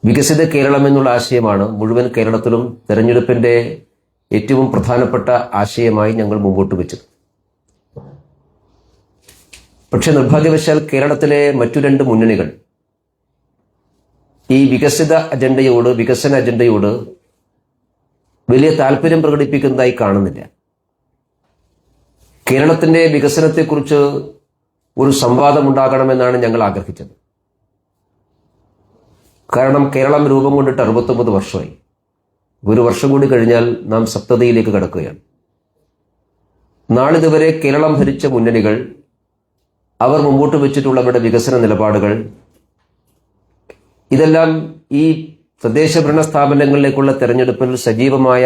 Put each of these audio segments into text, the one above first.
വികസിത കേരളം എന്നുള്ള ആശയമാണ് മുഴുവൻ കേരളത്തിലും തെരഞ്ഞെടുപ്പിന്റെ ഏറ്റവും പ്രധാനപ്പെട്ട ആശയമായി ഞങ്ങൾ മുമ്പോട്ട് വെച്ചത്. പക്ഷെ നിർഭാഗ്യവശാൽ കേരളത്തിലെ മറ്റു രണ്ട് മുന്നണികൾ ഈ വികസന അജണ്ടയോട് വലിയ താല്പര്യം പ്രകടിപ്പിക്കുന്നതായി കാണുന്നില്ല. കേരളത്തിന്റെ വികസനത്തെക്കുറിച്ച് ഒരു സംവാദം ഉണ്ടാകണമെന്നാണ് ഞങ്ങൾ ആഗ്രഹിച്ചത്. കാരണം കേരളം രൂപം കൊണ്ടിട്ട് 69 വർഷമായി. ഒരു വർഷം കൂടി കഴിഞ്ഞാൽ നാം സപ്തതിയിലേക്ക് കടക്കുകയാണ്. നാളിതുവരെ കേരളം ഭരിച്ച മുന്നണികൾ അവർ മുമ്പോട്ട് വെച്ചിട്ടുള്ള അവരുടെ വികസന നിലപാടുകൾ ഇതെല്ലാം ഈ തദ്ദേശ ഭരണ സ്ഥാപനങ്ങളിലേക്കുള്ള തെരഞ്ഞെടുപ്പിൽ സജീവമായ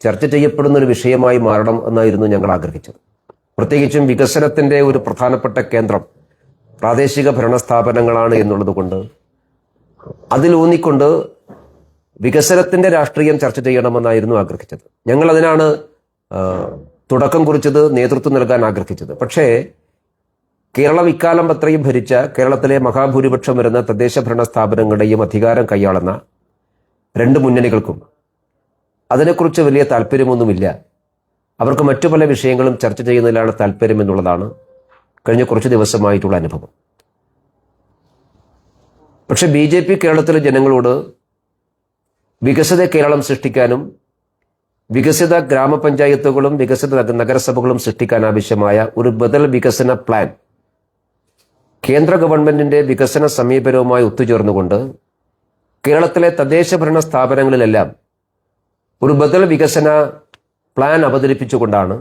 ചർച്ച ചെയ്യപ്പെടുന്ന ഒരു വിഷയമായി മാറണം എന്നായിരുന്നു ഞങ്ങൾ ആഗ്രഹിച്ചത്. പ്രത്യേകിച്ചും വികസനത്തിന്റെ ഒരു പ്രധാനപ്പെട്ട കേന്ദ്രം പ്രാദേശിക ഭരണ സ്ഥാപനങ്ങളാണ് എന്നുള്ളത് കൊണ്ട് അതിലൂന്നിക്കൊണ്ട് വികസനത്തിന്റെ രാഷ്ട്രീയം ചർച്ച ചെയ്യണമെന്നായിരുന്നു ആഗ്രഹിച്ചത്. ഞങ്ങൾ അതിനാണ് തുടക്കം കുറിച്ചത്, നേതൃത്വം നൽകാൻ ആഗ്രഹിച്ചത്. പക്ഷേ കേരളം ഇക്കാലം അത്രയും ഭരിച്ച കേരളത്തിലെ മഹാഭൂരിപക്ഷം വരുന്ന തദ്ദേശ ഭരണ സ്ഥാപനങ്ങളുടെയും അധികാരം കൈയാളുന്ന രണ്ട് മുന്നണികൾക്കും അതിനെക്കുറിച്ച് വലിയ താല്പര്യമൊന്നുമില്ല. അവർക്ക് മറ്റു പല വിഷയങ്ങളും ചർച്ച ചെയ്യുന്നതിലാണ് താല്പര്യം എന്നുള്ളതാണ് കഴിഞ്ഞ കുറച്ച് ദിവസമായിട്ടുള്ള അനുഭവം. പക്ഷെ BJP കേരളത്തിലെ ജനങ്ങളോട് വികസിത കേരളം സൃഷ്ടിക്കാനും വികസിത ഗ്രാമപഞ്ചായത്തുകളും വികസിത നഗരസഭകളും സൃഷ്ടിക്കാൻ ആവശ്യമായ ഒരു ബദൽ വികസന പ്ലാൻ കേന്ദ്ര ഗവൺമെന്റിന്റെ വികസന സമീപനവുമായി ഒത്തുചേർന്നുകൊണ്ട് കേരളത്തിലെ തദ്ദേശ ഭരണ സ്ഥാപനങ്ങളിലെല്ലാം ഒരു ബദൽ വികസന പ്ലാൻ അവതരിപ്പിച്ചുകൊണ്ടാണ്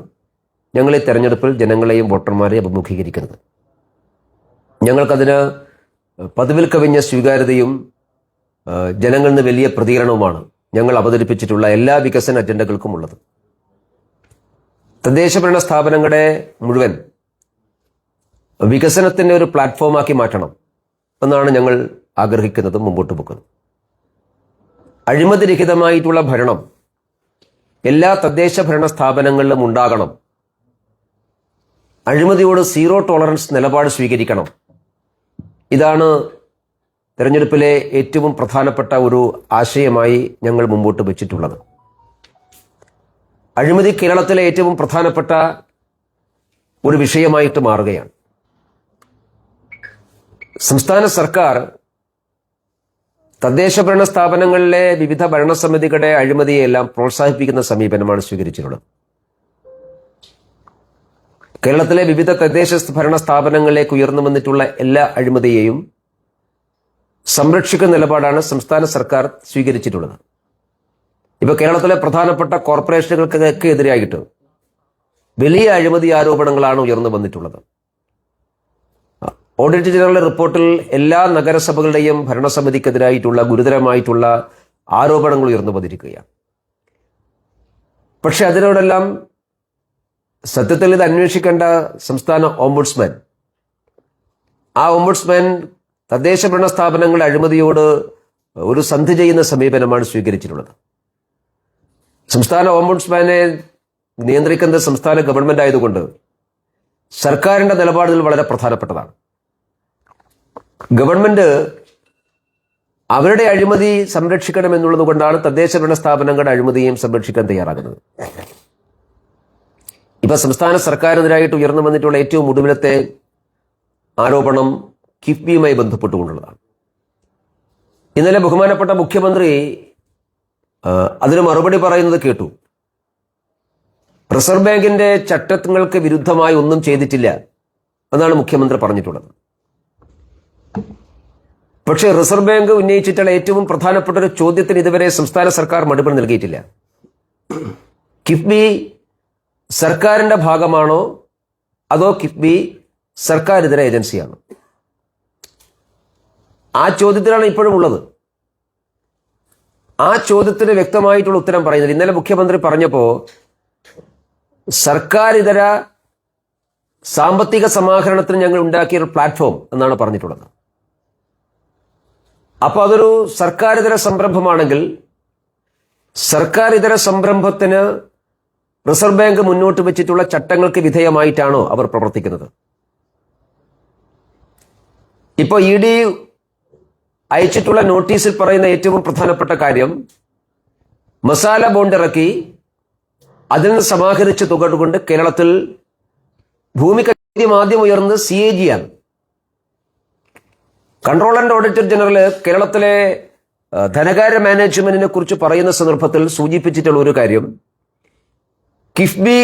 ഞങ്ങൾ ഈ തെരഞ്ഞെടുപ്പിൽ ജനങ്ങളെയും വോട്ടർമാരെയും അഭിമുഖീകരിക്കുന്നത്. ഞങ്ങൾക്കതിന് പതിവിൽ കവിഞ്ഞ സ്വീകാര്യതയും ജനങ്ങളിൽ നിന്ന് വലിയ പ്രതികരണവുമാണ് ഞങ്ങൾ അവതരിപ്പിച്ചിട്ടുള്ള എല്ലാ വികസന അജണ്ടകൾക്കും ഉള്ളത്. തദ്ദേശ ഭരണ സ്ഥാപനങ്ങളെ മുഴുവൻ വികസനത്തിന്റെ ഒരു പ്ലാറ്റ്ഫോമാക്കി മാറ്റണം എന്നാണ് ഞങ്ങൾ ആഗ്രഹിക്കുന്നതും മുമ്പോട്ട് പോകുന്നത്. അഴിമതിരഹിതമായിട്ടുള്ള ഭരണം എല്ലാ തദ്ദേശ ഭരണ സ്ഥാപനങ്ങളിലും ഉണ്ടാകണം. അഴിമതിയോട് സീറോ ടോളറൻസ് നിലപാട് സ്വീകരിക്കണം. ഇതാണ് തെരഞ്ഞെടുപ്പിലെ ഏറ്റവും പ്രധാനപ്പെട്ട ഒരു ആശയമായി ഞങ്ങൾ മുമ്പോട്ട് വെച്ചിട്ടുള്ളത്. അഴിമതി കേരളത്തിലെ ഏറ്റവും പ്രധാനപ്പെട്ട ഒരു വിഷയമായിട്ട് മാറുകയാണ്. സംസ്ഥാന സർക്കാർ തദ്ദേശ ഭരണ സ്ഥാപനങ്ങളിലെ വിവിധ ഭരണസമിതികളുടെ അഴിമതിയെല്ലാം പ്രോത്സാഹിപ്പിക്കുന്ന സമീപനമാണ് സ്വീകരിച്ചിട്ടുള്ളത്. കേരളത്തിലെ വിവിധ തദ്ദേശ ഭരണ സ്ഥാപനങ്ങളിലേക്ക് ഉയർന്നു വന്നിട്ടുള്ള എല്ലാ അഴിമതിയെയും സംരക്ഷിക്കുന്ന നിലപാടാണ് സംസ്ഥാന സർക്കാർ സ്വീകരിച്ചിട്ടുള്ളത്. ഇപ്പൊ കേരളത്തിലെ പ്രധാനപ്പെട്ട കോർപ്പറേഷനുകൾക്കൊക്കെ എതിരായിട്ട് വലിയ അഴിമതി ആരോപണങ്ങളാണ് ഉയർന്നു വന്നിട്ടുള്ളത്. ഓഡിറ്റ് ജനറൽ റിപ്പോർട്ടിൽ എല്ലാ നഗരസഭകളുടെയും ഭരണസമിതിക്കെതിരായിട്ടുള്ള ഗുരുതരമായിട്ടുള്ള ആരോപണങ്ങൾ ഉയർന്നു വന്നിരിക്കുകയാണ്. പക്ഷെ അതിനോടെല്ലാം സത്യത്തിൽ ഇത് അന്വേഷിക്കേണ്ട സംസ്ഥാന ഓംബുഡ്സ്മാൻ, ആ ഓംബുഡ്സ്മാൻ തദ്ദേശ ഭരണ സ്ഥാപനങ്ങളുടെ അഴിമതിയോട് ഒരു സന്ധി ചെയ്യുന്ന സമീപനമാണ് സ്വീകരിച്ചിട്ടുള്ളത്. സംസ്ഥാന ഓംബുഡ്സ്മാനെ നിയന്ത്രിക്കുന്നത് സംസ്ഥാന ഗവൺമെന്റ് ആയതുകൊണ്ട് സർക്കാരിന്റെ നിലപാടുകൾ വളരെ പ്രധാനപ്പെട്ടതാണ്. ഗവൺമെന്റ് അവരുടെ അഴിമതി സംരക്ഷിക്കണമെന്നുള്ളത് കൊണ്ടാണ് തദ്ദേശ ഭരണ സ്ഥാപനങ്ങളുടെ അഴിമതിയും സംരക്ഷിക്കാൻ തയ്യാറാകുന്നത്. ഇപ്പൊ സംസ്ഥാന സർക്കാരിനെതിരായിട്ട് ഉയർന്നു വന്നിട്ടുള്ള ഏറ്റവും ഒടുവിലത്തെ ആരോപണം കിഫ്ബിയുമായി ബന്ധപ്പെട്ടുകൊണ്ടുള്ളതാണ്. ഇന്നലെ ബഹുമാനപ്പെട്ട മുഖ്യമന്ത്രി അതിന് മറുപടി പറയുന്നത് കേട്ടു. റിസർവ് ബാങ്കിന്റെ ചട്ടങ്ങൾക്ക് വിരുദ്ധമായി ഒന്നും ചെയ്തിട്ടില്ല എന്നാണ് മുഖ്യമന്ത്രി പറഞ്ഞിട്ടുള്ളത്. പക്ഷേ റിസർവ് ബാങ്ക് ഉന്നയിച്ചിട്ടുള്ള ഏറ്റവും പ്രധാനപ്പെട്ട ഒരു ചോദ്യത്തിന് ഇതുവരെ സംസ്ഥാന സർക്കാർ മറുപടി നൽകിയിട്ടില്ല. കിഫ്ബി സർക്കാരിന്റെ ഭാഗമാണോ അതോ കിഫ്ബി സർക്കാരിതര ഏജൻസിയാണോ? ആ ചോദ്യത്തിലാണ് ഇപ്പോഴും ഉള്ളത്. ആ ചോദ്യത്തിന് വ്യക്തമായിട്ടുള്ള ഉത്തരം പറയുന്നത് ഇന്നലെ മുഖ്യമന്ത്രി പറഞ്ഞപ്പോ സർക്കാരിതര സാമ്പത്തിക സമാഹരണത്തിന് ഞങ്ങൾ ഉണ്ടാക്കിയ ഒരു പ്ലാറ്റ്ഫോം എന്നാണ് പറഞ്ഞിട്ടുള്ളത്. അപ്പൊ അതൊരു സർക്കാരിതര സംരംഭമാണെങ്കിൽ സർക്കാരിതര സംരംഭത്തിന് റിസർവ് ബാങ്ക് മുന്നോട്ട് വെച്ചിട്ടുള്ള ചട്ടങ്ങൾക്ക് വിധേയമായിട്ടാണോ അവർ പ്രവർത്തിക്കുന്നത്? ഇപ്പൊ ED അയച്ചിട്ടുള്ള നോട്ടീസിൽ പറയുന്ന ഏറ്റവും പ്രധാനപ്പെട്ട കാര്യം, മസാല ബോണ്ട് ഇറക്കി അതിൽ നിന്ന് സമാഹരിച്ച തുക കൊണ്ട് കേരളത്തിൽ ഭൂമി കൈകാര്യം ആദ്യം ഉയർന്നത് CAG ആണ്. കൺട്രോളർ ആൻഡ് ഓഡിറ്റർ ജനറൽ കേരളത്തിലെ ധനകാര്യ മാനേജ്മെന്റിനെ കുറിച്ച് പറയുന്ന സന്ദർഭത്തിൽ സൂചിപ്പിച്ചിട്ടുള്ള ഒരു കാര്യം, കിഫ്ബി,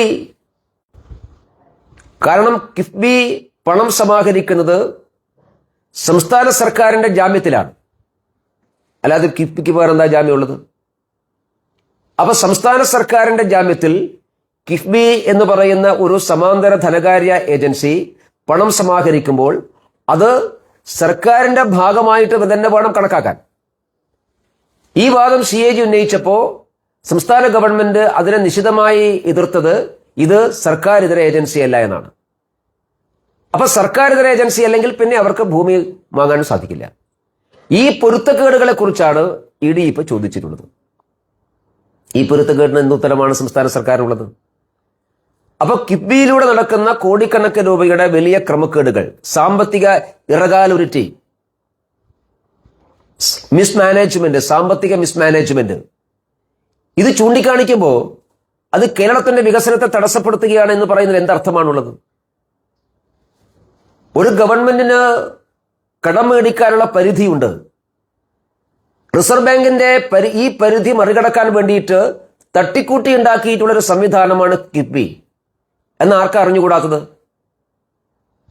കാരണം കിഫ്ബി പണം സമാഹരിക്കുന്നത് സംസ്ഥാന സർക്കാരിന്റെ ജാമ്യത്തിലാണ്. അല്ലാതെ കിഫ്ബിക്ക് വേറെ എന്താ ജാമ്യമുള്ളത്? അപ്പൊ സംസ്ഥാന സർക്കാരിന്റെ ജാമ്യത്തിൽ കിഫ്ബി എന്ന് പറയുന്ന ഒരു സമാന്തര ധനകാര്യ ഏജൻസി പണം സമാഹരിക്കുമ്പോൾ അത് സർക്കാരിന്റെ ഭാഗമായിട്ട് തന്നെ വേണം കണക്കാക്കാൻ. ഈ വാദം CAG ഉന്നയിച്ചപ്പോൾ സംസ്ഥാന ഗവൺമെന്റ് അതിനെ നിശിതമായി എതിർത്തത് ഇത് സർക്കാർ ഇതര ഏജൻസി അല്ല എന്നാണ്. അപ്പൊ സർക്കാർ ഇതര ഏജൻസി അല്ലെങ്കിൽ പിന്നെ അവർക്ക് ഭൂമി വാങ്ങാൻ സാധിക്കില്ല. ഈ പൊരുത്തക്കേടുകളെ കുറിച്ചാണ് ED ഇപ്പൊ ചോദിച്ചിട്ടുള്ളത്. ഈ പൊരുത്തക്കേടിന് എന്തുത്തരമാണ് സംസ്ഥാന സർക്കാരിനുള്ളത്? അപ്പൊ കിഫ്ബിയിലൂടെ നടക്കുന്ന കോടിക്കണക്കിന് രൂപയുടെ വലിയ ക്രമക്കേടുകൾ, സാമ്പത്തിക ഇറഗാലുരിറ്റി, മിസ്മാനേജ്മെന്റ്, സാമ്പത്തിക മിസ്മാനേജ്മെന്റ്, ഇത് ചൂണ്ടിക്കാണിക്കുമ്പോൾ അത് കേരളത്തിന്റെ വികസനത്തെ തടസ്സപ്പെടുത്തുകയാണ് എന്ന് പറയുന്നതിൽ എന്തർത്ഥമാണുള്ളത്? ഒരു ഗവൺമെന്റിന് കടം മേടിക്കാനുള്ള പരിധിയുണ്ട്. റിസർവ് ബാങ്കിന്റെ ഈ പരിധി മറികടക്കാൻ വേണ്ടിയിട്ട് തട്ടിക്കൂട്ടി ഉണ്ടാക്കിയിട്ടുള്ളൊരു സംവിധാനമാണ് കിഫ്ബി എന്ന് ആർക്കാ അറിഞ്ഞുകൂടാത്തത്?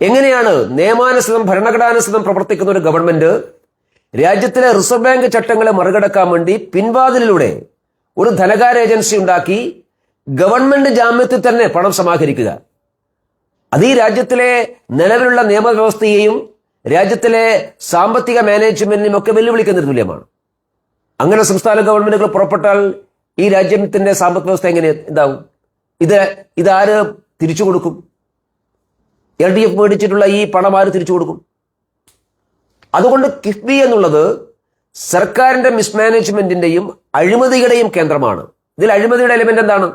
എങ്ങനെയാണ് നിയമാനുസൃതം ഭരണഘടനാനുസൃതം പ്രവർത്തിക്കുന്ന ഒരു ഗവൺമെന്റ് രാജ്യത്തിലെ റിസർവ് ബാങ്ക് ചട്ടങ്ങളെ മറികടക്കാൻ വേണ്ടി പിൻവാതിലിലൂടെ ഒരു ധനകാര്യ ഏജൻസി ഉണ്ടാക്കി ഗവൺമെന്റ് ജാമ്യത്തിൽ തന്നെ പണം സമാഹരിക്കുക? അത് ഈ രാജ്യത്തിലെ നിലവിലുള്ള നിയമവ്യവസ്ഥയെയും രാജ്യത്തിലെ സാമ്പത്തിക മാനേജ്മെന്റിനും ഒക്കെ വെല്ലുവിളിക്കുന്നതിന് തുല്യമാണ്. അങ്ങനെ സംസ്ഥാന ഗവൺമെന്റുകൾ പുറപ്പെട്ടാൽ ഈ രാജ്യത്തിന്റെ സാമ്പത്തിക വ്യവസ്ഥ എങ്ങനെ എന്താവും? ഇതാര് തിരിച്ചു കൊടുക്കും? LDF മേടിച്ചിട്ടുള്ള ഈ പണം ആര് തിരിച്ചു കൊടുക്കും? അതുകൊണ്ട് കിഫ്ബി എന്നുള്ളത് സർക്കാരിന്റെ മിസ്മാനേജ്മെന്റിന്റെയും അഴിമതിയുടെയും കേന്ദ്രമാണ്. ഇതിൽ അഴിമതിയുടെ എലിമെന്റ് എന്താണ്?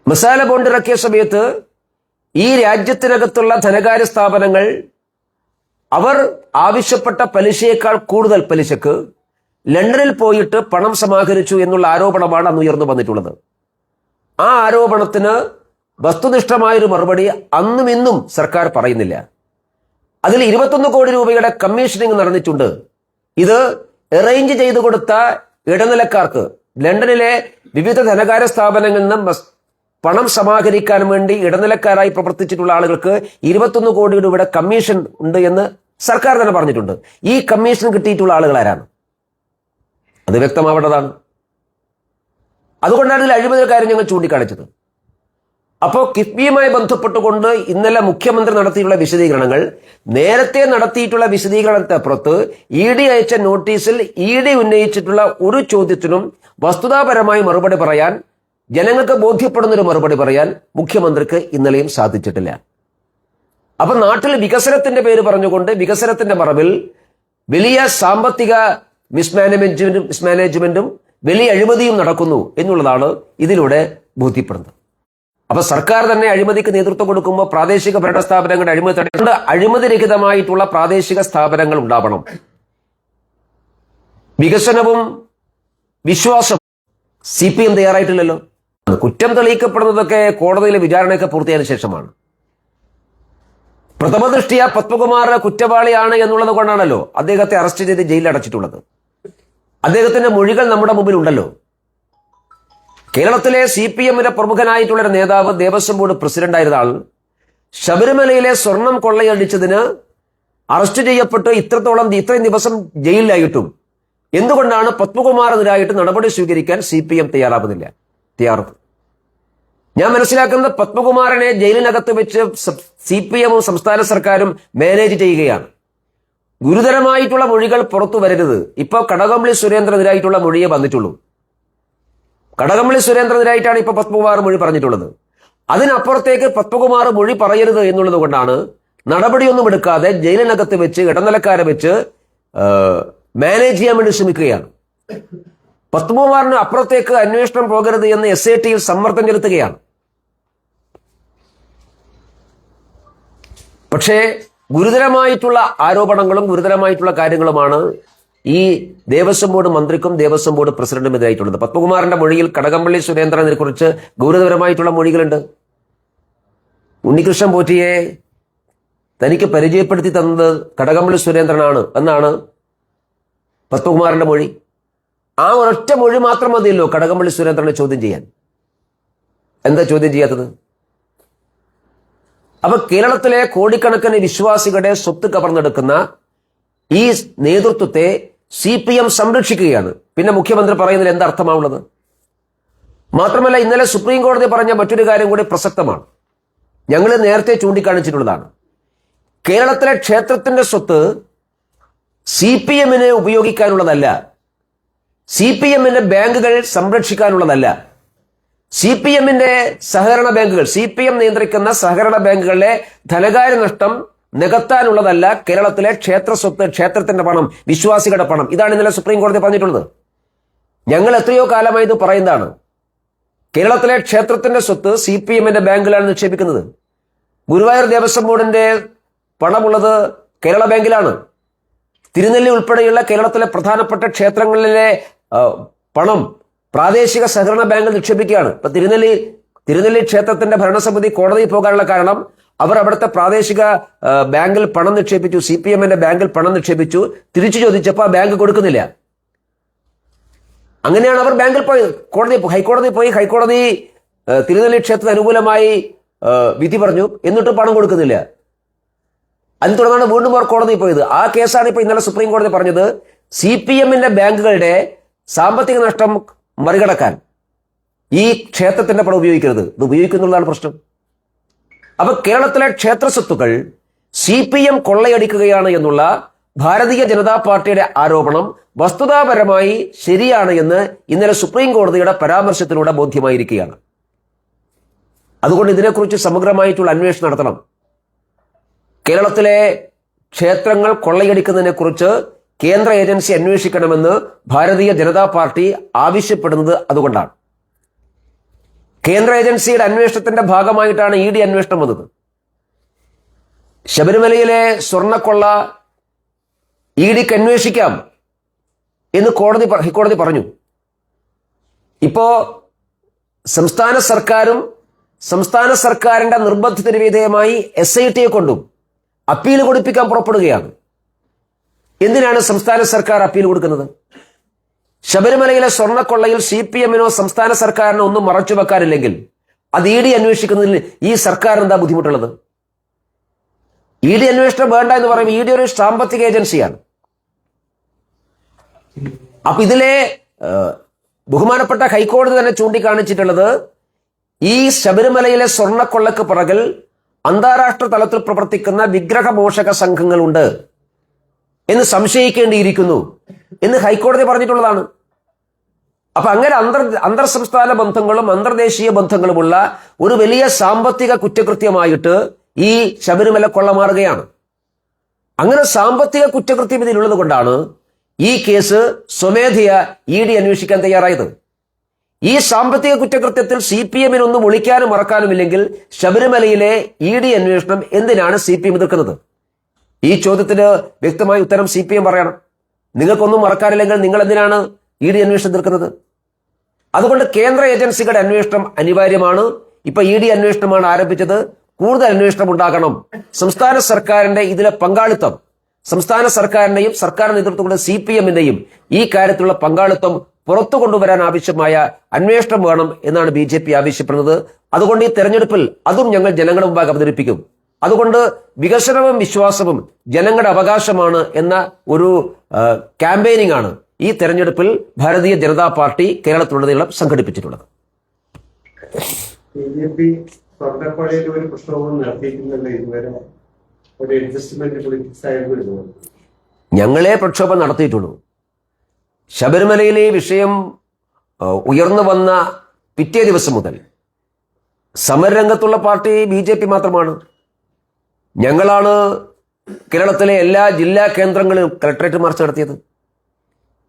മസാല ബോണ്ട് ഇറക്കിയ സമയത്ത് ഈ രാജ്യത്തിനകത്തുള്ള ധനകാര്യ സ്ഥാപനങ്ങൾ അവർ ആവശ്യപ്പെട്ട പലിശയേക്കാൾ കൂടുതൽ പലിശക്ക് ലണ്ടനിൽ പോയിട്ട് പണം സമാഹരിച്ചു എന്നുള്ള ആരോപണമാണ് അന്ന് ഉയർന്നു വന്നിട്ടുള്ളത്. ആ ആരോപണത്തിന് വസ്തുനിഷ്ഠമായൊരു മറുപടി അന്നും ഇന്നും സർക്കാർ പറയുന്നില്ല. അതിൽ 21 കോടി രൂപയുടെ കമ്മീഷനിങ് നടന്നിട്ടുണ്ട്. ഇത് അറേഞ്ച് ചെയ്തു കൊടുത്ത ഇടനിലക്കാർക്ക്, ലണ്ടനിലെ വിവിധ ധനകാര്യ സ്ഥാപനങ്ങളിൽ നിന്ന് പണം സമാഹരിക്കാൻ വേണ്ടി ഇടനിലക്കാരായി പ്രവർത്തിച്ചിട്ടുള്ള ആളുകൾക്ക് 21 കോടി രൂപയുടെ കമ്മീഷൻ ഉണ്ട് എന്ന് സർക്കാർ തന്നെ പറഞ്ഞിട്ടുണ്ട്. ഈ കമ്മീഷൻ കിട്ടിയിട്ടുള്ള ആളുകൾ ആരാണ്? അത് വ്യക്തമാവേണ്ടതാണ്. അതുകൊണ്ടാണ് ഇതിൽ അഴിമതി കാര്യം ഞങ്ങൾ ചൂണ്ടിക്കാണിച്ചത്. അപ്പോൾ കിഫ്ബിയുമായി ബന്ധപ്പെട്ടുകൊണ്ട് ഇന്നലെ മുഖ്യമന്ത്രി നടത്തിയിട്ടുള്ള വിശദീകരണങ്ങൾ നേരത്തെ നടത്തിയിട്ടുള്ള വിശദീകരണത്തിനപ്പുറത്ത് ED അയച്ച നോട്ടീസിൽ ED ഉന്നയിച്ചിട്ടുള്ള ഒരു ചോദ്യത്തിനും വസ്തുതാപരമായി മറുപടി പറയാൻ, ജനങ്ങൾക്ക് ബോധ്യപ്പെടുന്നൊരു മറുപടി പറയാൻ മുഖ്യമന്ത്രിക്ക് ഇന്നലെയും സാധിച്ചിട്ടില്ല. അപ്പൊ നാട്ടിൽ വികസനത്തിന്റെ പേര് പറഞ്ഞുകൊണ്ട് വികസനത്തിന്റെ മറവിൽ വലിയ സാമ്പത്തിക മിസ്മാനേജ്മെന്റും വലിയ അഴിമതിയും നടക്കുന്നു എന്നുള്ളതാണ് ഇതിലൂടെ ബോധ്യപ്പെടുന്നത്. അപ്പൊ സർക്കാർ തന്നെ അഴിമതിക്ക് നേതൃത്വം കൊടുക്കുമ്പോൾ പ്രാദേശിക ഭരണ സ്ഥാപനങ്ങളുടെ അഴിമതി തടയുന്നത്, അഴിമതിരഹിതമായിട്ടുള്ള പ്രാദേശിക സ്ഥാപനങ്ങൾ ഉണ്ടാവണം. വികസനവും വിശ്വാസവും CPM തയ്യാറായിട്ടില്ലല്ലോ. കുറ്റം തെളിയിക്കപ്പെടുന്നതൊക്കെ കോടതിയിലെ വിചാരണയൊക്കെ പൂർത്തിയായതിനു ശേഷമാണ്. പ്രഥമ ദൃഷ്ടിയ പത്മകുമാർ കുറ്റവാളിയാണ് എന്നുള്ളത് കൊണ്ടാണല്ലോ അദ്ദേഹത്തെ അറസ്റ്റ് ചെയ്ത് ജയിലിൽ അടച്ചിട്ടുള്ളത്. അദ്ദേഹത്തിന്റെ മൊഴികൾ നമ്മുടെ മുമ്പിൽ ഉണ്ടല്ലോ. കേരളത്തിലെ CPMന്റെ പ്രമുഖനായിട്ടുള്ള ഒരു നേതാവ്, ദേവസ്വം ബോർഡ് പ്രസിഡന്റായിരുന്ന ആൾ, ശബരിമലയിലെ സ്വർണം കൊള്ളയടിച്ചതിന് അറസ്റ്റ് ചെയ്യപ്പെട്ട് ഇത്രയും ദിവസം ജയിലിലായിട്ടും എന്തുകൊണ്ടാണ് പത്മകുമാറിനെതിരായിട്ട് നടപടി സ്വീകരിക്കാൻ CPM തയ്യാറാവുന്നില്ല? ഞാൻ മനസ്സിലാക്കുന്നത് പത്മകുമാറിനെ ജയിലിനകത്ത് വെച്ച് CPMഉം സംസ്ഥാന സർക്കാരും മാനേജ് ചെയ്യുകയാണ്. ഗുരുതരമായിട്ടുള്ള മൊഴികൾ പുറത്തു വരരുത്. ഇപ്പൊ കടകംപള്ളി സുരേന്ദ്രനെതിരായിട്ടുള്ള മൊഴിയെ വന്നിട്ടുള്ളൂ. കടകംപള്ളി സുരേന്ദ്രനെതിരായിട്ടാണ് ഇപ്പൊ പത്മകുമാർ മൊഴി പറഞ്ഞിട്ടുള്ളത്. അതിനപ്പുറത്തേക്ക് പത്മകുമാർ മൊഴി പറയരുത് എന്നുള്ളത് കൊണ്ടാണ് നടപടിയൊന്നും എടുക്കാതെ ജയിലിനകത്ത് വെച്ച് ഇടനിലക്കാരെ വെച്ച് മാനേജ് ചെയ്യാൻ വേണ്ടി ശ്രമിക്കുകയാണ്. പത്മകുമാറിന് അപ്പുറത്തേക്ക് അന്വേഷണം പോകരുത് എന്ന് SITയിൽ സമ്മർദ്ദം ചെലുത്തുകയാണ്. പക്ഷേ ഗുരുതരമായിട്ടുള്ള ആരോപണങ്ങളും ഗുരുതരമായിട്ടുള്ള കാര്യങ്ങളുമാണ് ഈ ദേവസ്വം ബോർഡ് മന്ത്രിക്കും ദേവസ്വം ബോർഡ് പ്രസിഡന്റും എതിരായിട്ടുള്ളത്. പത്മകുമാറിന്റെ മൊഴിയിൽ കടകംപള്ളി സുരേന്ദ്രനെ കുറിച്ച് ഗൗരവപരമായിട്ടുള്ള മൊഴികളുണ്ട്. ഉണ്ണികൃഷ്ണൻ പോറ്റിയെ തനിക്ക് പരിചയപ്പെടുത്തി തന്നത് കടകംപള്ളി സുരേന്ദ്രനാണ് എന്നാണ് പത്മകുമാറിന്റെ മൊഴി. ആ ഒരൊറ്റ മൊഴി മാത്രം മതിയല്ലോ കടകംപള്ളി സുരേന്ദ്രനെ ചോദ്യം ചെയ്യാൻ. എന്താ ചോദ്യം ചെയ്യാത്തത്? അപ്പൊ കേരളത്തിലെ കോടിക്കണക്കിന് വിശ്വാസികളുടെ സ്വത്ത് കവർന്നെടുക്കുന്ന ഈ നേതൃത്വത്തെ CPM സംരക്ഷിക്കുകയാണ്. പിന്നെ മുഖ്യമന്ത്രി പറയുന്നതിൽ എന്താ അർത്ഥമാവുള്ളത്? മാത്രമല്ല, ഇന്നലെ സുപ്രീം കോടതി പറഞ്ഞ മറ്റൊരു കാര്യം കൂടി പ്രസക്തമാണ്. ഞങ്ങൾ നേരത്തെ ചൂണ്ടിക്കാണിച്ചിട്ടുള്ളതാണ്. കേരളത്തിലെ ക്ഷേത്രത്തിന്റെ സ്വത്ത് CPMന് ഉപയോഗിക്കാനുള്ളതല്ല, CPMന്റെ ബാങ്കുകൾ സംരക്ഷിക്കാനുള്ളതല്ല. CPMന്റെ സഹകരണ ബാങ്കുകൾ, CPM നിയന്ത്രിക്കുന്ന സഹകരണ ബാങ്കുകളിലെ ധനകാര്യ നഷ്ടം നികത്താനുള്ളതല്ല കേരളത്തിലെ ക്ഷേത്ര സ്വത്ത്, ക്ഷേത്രത്തിന്റെ പണം, വിശ്വാസികളുടെ പണം. ഇതാണ് ഇന്നലെ സുപ്രീം കോടതി പറഞ്ഞിട്ടുള്ളത്. ഞങ്ങൾ എത്രയോ കാലമായി ഇത് പറയുന്നതാണ്. കേരളത്തിലെ ക്ഷേത്രത്തിന്റെ സ്വത്ത് CPMന്റെ ബാങ്കിലാണ് നിക്ഷേപിക്കുന്നത്. ഗുരുവായൂർ ദേവസ്വം ബോർഡിന്റെ പണമുള്ളത് കേരള ബാങ്കിലാണ്. തിരുനെല്ലി ഉൾപ്പെടെയുള്ള കേരളത്തിലെ പ്രധാനപ്പെട്ട ക്ഷേത്രങ്ങളിലെ പണം പ്രാദേശിക സഹകരണ ബാങ്കിൽ നിക്ഷേപിക്കുകയാണ്. ഇപ്പൊ തിരുനെല്ലി ക്ഷേത്രത്തിന്റെ ഭരണസമിതി കോടതിയിൽ പോകാനുള്ള കാരണം അവർ അവിടുത്തെ പ്രാദേശിക ബാങ്കിൽ പണം നിക്ഷേപിച്ചു, CPMന്റെ ബാങ്കിൽ പണം നിക്ഷേപിച്ചു. തിരിച്ചു ചോദിച്ചപ്പോൾ ആ ബാങ്ക് കൊടുക്കുന്നില്ല. അങ്ങനെയാണ് അവർ ബാങ്കിൽ പോയി ഹൈക്കോടതി പോയി. ഹൈക്കോടതി തിരുനെല്ലി ക്ഷേത്രത്തിന് അനുകൂലമായി വിധി പറഞ്ഞു, എന്നിട്ടും പണം കൊടുക്കുന്നില്ല. അതിന് തുടർന്നാണ് വീണ്ടും അവർ കോടതിയിൽ പോയത്. ആ കേസാണ് ഇപ്പൊ ഇന്നലെ സുപ്രീം കോടതി പറഞ്ഞത് CPMന്റെ ബാങ്കുകളുടെ സാമ്പത്തിക നഷ്ടം മറികടക്കാൻ ഈ ക്ഷേത്രത്തിന്റെ പണം ഉപയോഗിക്കരുത്. ഇത് ഉപയോഗിക്കുന്നുള്ളതാണ് പ്രശ്നം. അപ്പൊ കേരളത്തിലെ ക്ഷേത്ര സ്വത്തുക്കൾ CPM കൊള്ളയടിക്കുകയാണ് എന്നുള്ള ഭാരതീയ ജനതാ പാർട്ടിയുടെ ആരോപണം വസ്തുതാപരമായി ശരിയാണ് എന്ന് ഇന്നലെ സുപ്രീം കോടതിയുടെ പരാമർശത്തിലൂടെ ബോധ്യമായിരിക്കുകയാണ്. അതുകൊണ്ട് ഇതിനെക്കുറിച്ച് സമഗ്രമായിട്ടുള്ള അന്വേഷണം നടത്തണം. കേരളത്തിലെ ക്ഷേത്രങ്ങൾ കൊള്ളയടിക്കുന്നതിനെ കുറിച്ച് കേന്ദ്ര ഏജൻസി അന്വേഷിക്കണമെന്ന് ഭാരതീയ ജനതാ പാർട്ടി ആവശ്യപ്പെടുന്നത് അതുകൊണ്ടാണ്. കേന്ദ്ര ഏജൻസിയുടെ അന്വേഷണത്തിന്റെ ഭാഗമായിട്ടാണ് ED അന്വേഷണം വന്നത്. ശബരിമലയിലെ സ്വർണ്ണക്കൊള്ള EDക്ക് അന്വേഷിക്കാം എന്ന് ഹൈക്കോടതി പറഞ്ഞു. ഇപ്പോ സംസ്ഥാന സർക്കാരിന്റെ നിർബന്ധത്തിന് വിധേയമായി SITയെ കൊണ്ടും അപ്പീൽ കൊടുപ്പിക്കാൻ പുറപ്പെടുകയാണ്. എന്തിനാണ് സംസ്ഥാന സർക്കാർ അപ്പീൽ കൊടുക്കുന്നത്? ശബരിമലയിലെ സ്വർണ്ണക്കൊള്ളയിൽ CPMനോ സംസ്ഥാന സർക്കാരിനോ ഒന്നും മറച്ചു വെക്കാനില്ലെങ്കിൽ അത് ED അന്വേഷിക്കുന്നതിൽ ഈ സർക്കാരിന് എന്താ ബുദ്ധിമുട്ടുള്ളത്? ED അന്വേഷണം വേണ്ട എന്ന് പറയുമ്പോൾ ED ഒരു സാമ്പത്തിക ഏജൻസിയാണ്. അപ്പൊ ഇതിലെ ബഹുമാനപ്പെട്ട ഹൈക്കോടതി തന്നെ ചൂണ്ടിക്കാണിച്ചിട്ടുള്ളത് ഈ ശബരിമലയിലെ സ്വർണ്ണക്കൊള്ളക്ക് പുറകിൽ അന്താരാഷ്ട്ര തലത്തിൽ പ്രവർത്തിക്കുന്ന വിഗ്രഹമോഷക സംഘങ്ങളുണ്ട് എന്ന് സംശയിക്കേണ്ടിയിരിക്കുന്നു എന്ന് ഹൈക്കോടതി പറഞ്ഞിട്ടുള്ളതാണ്. അപ്പൊ അങ്ങനെ അന്തർ സംസ്ഥാന ബന്ധങ്ങളും അന്തർദേശീയ ബന്ധങ്ങളുമുള്ള ഒരു വലിയ സാമ്പത്തിക കുറ്റകൃത്യമായിട്ട് ഈ ശബരിമല കൊള്ള മാറുകയാണ്. അങ്ങനെ സാമ്പത്തിക കുറ്റകൃത്യം ഇതിലുള്ളത് കൊണ്ടാണ് ഈ കേസ് സ്വമേധയാ ED അന്വേഷിക്കാൻ തയ്യാറായത്. ഈ സാമ്പത്തിക കുറ്റകൃത്യത്തിൽ CPMനൊന്നും ഒളിക്കാനും മറക്കാനുമില്ലെങ്കിൽ ശബരിമലയിലെ ED അന്വേഷണം എന്തിനാണ് CPM എതിർക്കുന്നത്? ഈ ചോദ്യത്തിന് വ്യക്തമായ ഉത്തരം CPM പറയണം. നിങ്ങൾക്കൊന്നും മറക്കാനില്ലെങ്കിൽ നിങ്ങൾ എന്തിനാണ് ED അന്വേഷണം എതിർക്കുന്നത്? അതുകൊണ്ട് കേന്ദ്ര ഏജൻസികളുടെ അന്വേഷണം അനിവാര്യമാണ്. ഇപ്പൊ ED അന്വേഷണമാണ് ആരംഭിച്ചത്. കൂടുതൽ അന്വേഷണം ഉണ്ടാകണം. സംസ്ഥാന സർക്കാരിന്റെ ഇതിലെ പങ്കാളിത്തം, സംസ്ഥാന സർക്കാരിന്റെയും സർക്കാർ നേതൃത്വങ്ങളുടെ CPMന്റെയും ഈ കാര്യത്തിലുള്ള പങ്കാളിത്തം പുറത്തു കൊണ്ടുവരാൻ ആവശ്യമായ അന്വേഷണം വേണം എന്നാണ് BJP ആവശ്യപ്പെടുന്നത്. അതുകൊണ്ട് ഈ തെരഞ്ഞെടുപ്പിൽ അതും ഞങ്ങൾ ജനങ്ങളുടെ മുമ്പാകെ അവതരിപ്പിക്കും. അതുകൊണ്ട് വികസനവും വിശ്വാസവും ജനങ്ങളുടെ അവകാശമാണ് എന്ന ഒരു ക്യാമ്പയിനിങ് ആണ് ഈ തെരഞ്ഞെടുപ്പിൽ ഭാരതീയ ജനതാ പാർട്ടി കേരളത്തിലുടനീളം സംഘടിപ്പിച്ചിട്ടുള്ളത്. BJP സ്വർണ്ണക്കൊള്ളയിൽ ഒരു പ്രശ്നവും നടത്തിയിട്ടില്ല ഇതുവരെ. ഒരു അഡ്ജസ്റ്റ്മെന്റ് പൊളിറ്റിക്സ് ആയിരുന്നു. ഞങ്ങളെ പ്രക്ഷോഭം നടത്തിയിട്ടുള്ളൂ. ശബരിമലയിലെ വിഷയം ഉയർന്നു വന്ന പിറ്റേ ദിവസം മുതൽ സമരരംഗത്തുള്ള പാർട്ടി BJP മാത്രമാണ്. ഞങ്ങളാണ് കേരളത്തിലെ എല്ലാ ജില്ലാ കേന്ദ്രങ്ങളിലും കളക്ടറേറ്റ് മാർച്ച് നടത്തിയത്.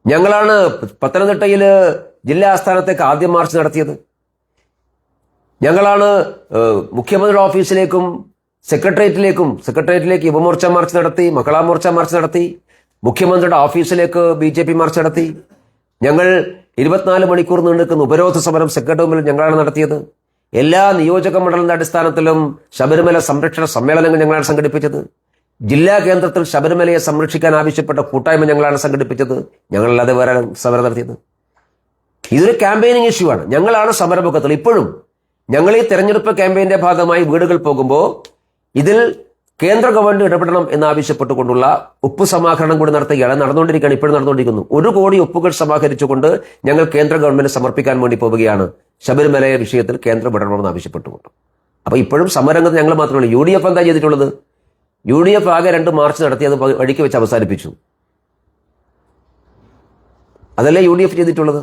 ഞങ്ങളാണ് പത്തനംതിട്ടയിൽ ജില്ലാ ആസ്ഥാനത്തേക്ക് ആദ്യം മാർച്ച് നടത്തിയത്. ഞങ്ങളാണ് മുഖ്യമന്ത്രിയുടെ ഓഫീസിലേക്കും സെക്രട്ടേറിയറ്റിലേക്ക് യുവമോർച്ച മാർച്ച് നടത്തി, മഹിളാ മോർച്ച മാർച്ച് നടത്തി, മുഖ്യമന്ത്രിയുടെ ഓഫീസിലേക്ക് BJP മാർച്ച് നടത്തി. ഞങ്ങൾ 24 മണിക്കൂർ നീണ്ടുനിൽക്കുന്ന ഉപരോധ സമരം സെക്രട്ടേറിയറ്റിൽ ഞങ്ങളാണ് നടത്തിയത്. എല്ലാ നിയോജക മണ്ഡലങ്ങളുടെ അടിസ്ഥാനത്തിലും ശബരിമല സംരക്ഷണ സമ്മേളനങ്ങൾ ഞങ്ങളാണ് സംഘടിപ്പിച്ചത്. ജില്ലാ കേന്ദ്രത്തിൽ ശബരിമലയെ സംരക്ഷിക്കാൻ ആവശ്യപ്പെട്ട കൂട്ടായ്മ ഞങ്ങളാണ് സംഘടിപ്പിച്ചത്. ഞങ്ങളല്ലാതെ വേറെ സമരം നടത്തിയത്. ഇതൊരു ക്യാമ്പയിനിങ് ഇഷ്യൂ ആണ്. ഞങ്ങളാണ് സമരമുഖത്തിൽ. ഇപ്പോഴും ഞങ്ങൾ ഈ തെരഞ്ഞെടുപ്പ് ക്യാമ്പയിന്റെ ഭാഗമായി വീടുകൾ പോകുമ്പോൾ ഇതിൽ കേന്ദ്ര ഗവൺമെന്റ് ഇടപെടണം എന്നാവശ്യപ്പെട്ടുകൊണ്ടുള്ള ഒപ്പ് സമാഹരണം കൂടി നടത്തുകയാണ്. നടന്നുകൊണ്ടിരിക്കുകയാണ്, ഇപ്പോഴും നടന്നുകൊണ്ടിരിക്കുന്നു. 1 കോടി ഒപ്പുകൾ സമാഹരിച്ചുകൊണ്ട് ഞങ്ങൾ കേന്ദ്ര ഗവൺമെന്റ് സമർപ്പിക്കാൻ വേണ്ടി പോവുകയാണ്. ശബരിമല വിഷയത്തിൽ കേന്ദ്രം ഇടപെടണമെന്ന് ആവശ്യപ്പെട്ടുകൊണ്ട്. അപ്പൊ ഇപ്പോഴും സമരംഗത്ത് ഞങ്ങൾ മാത്രമല്ല. UDF എന്താ ചെയ്തിട്ടുള്ളത്? UDF ആകെ 2 മാർച്ച് നടത്തി, അത് വഴിക്ക് വെച്ച് അവസാനിപ്പിച്ചു. അതല്ലേ UDF ചെയ്തിട്ടുള്ളത്?